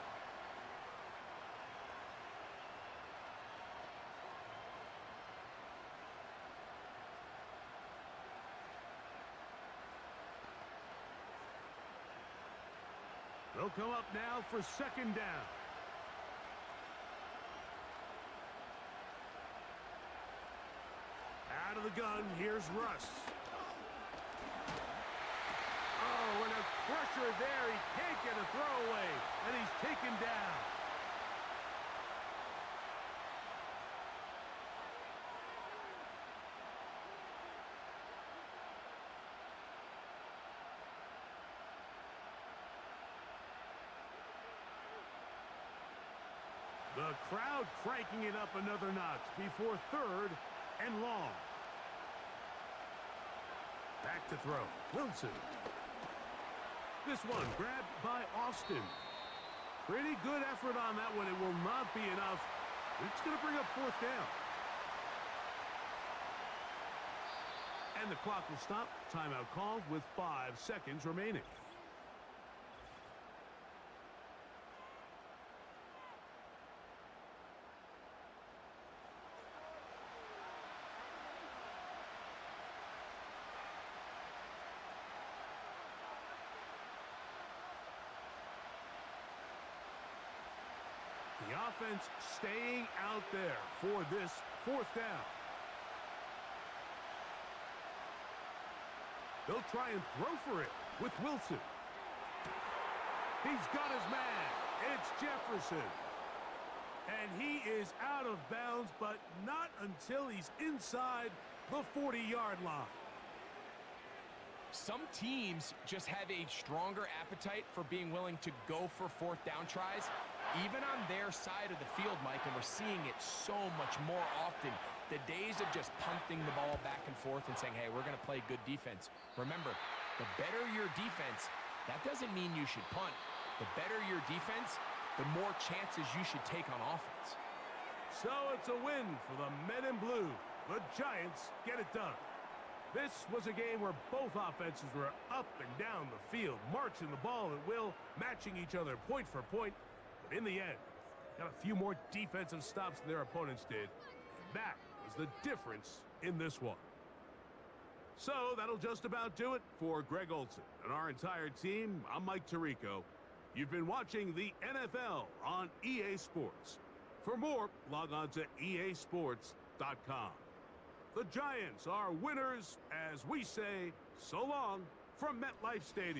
They'll come up now for 2nd down. Out of the gun, here's Russ. Oh, and a pressure there. He can't get a throwaway, and he's taken down. The crowd cranking it up another notch before 3rd and long. Back to throw. Wilson. This one grabbed by Austin. Pretty good effort on that one. It will not be enough. It's going to bring up 4th down. And the clock will stop. Timeout called with 5 seconds remaining. The offense staying out there for this 4th down. They'll try and throw for it with Wilson. He's got his man. It's Jefferson. And he is out of bounds, but not until he's inside the 40-yard line. Some teams just have a stronger appetite for being willing to go for 4th down tries, even on their side of the field, Mike, and we're seeing it so much more often. The days of just punting the ball back and forth and saying, hey, we're going to play good defense. Remember, the better your defense, that doesn't mean you should punt. The better your defense, the more chances you should take on offense. So it's a win for the men in blue. The Giants get it done. This was a game where both offenses were up and down the field, marching the ball at will, matching each other point for point. But in the end, got a few more defensive stops than their opponents did. And that was the difference in this one. So that'll just about do it for Greg Olson and our entire team. I'm Mike Tirico. You've been watching the NFL on EA Sports. For more, log on to easports.com. The Giants are winners as we say so long from MetLife Stadium.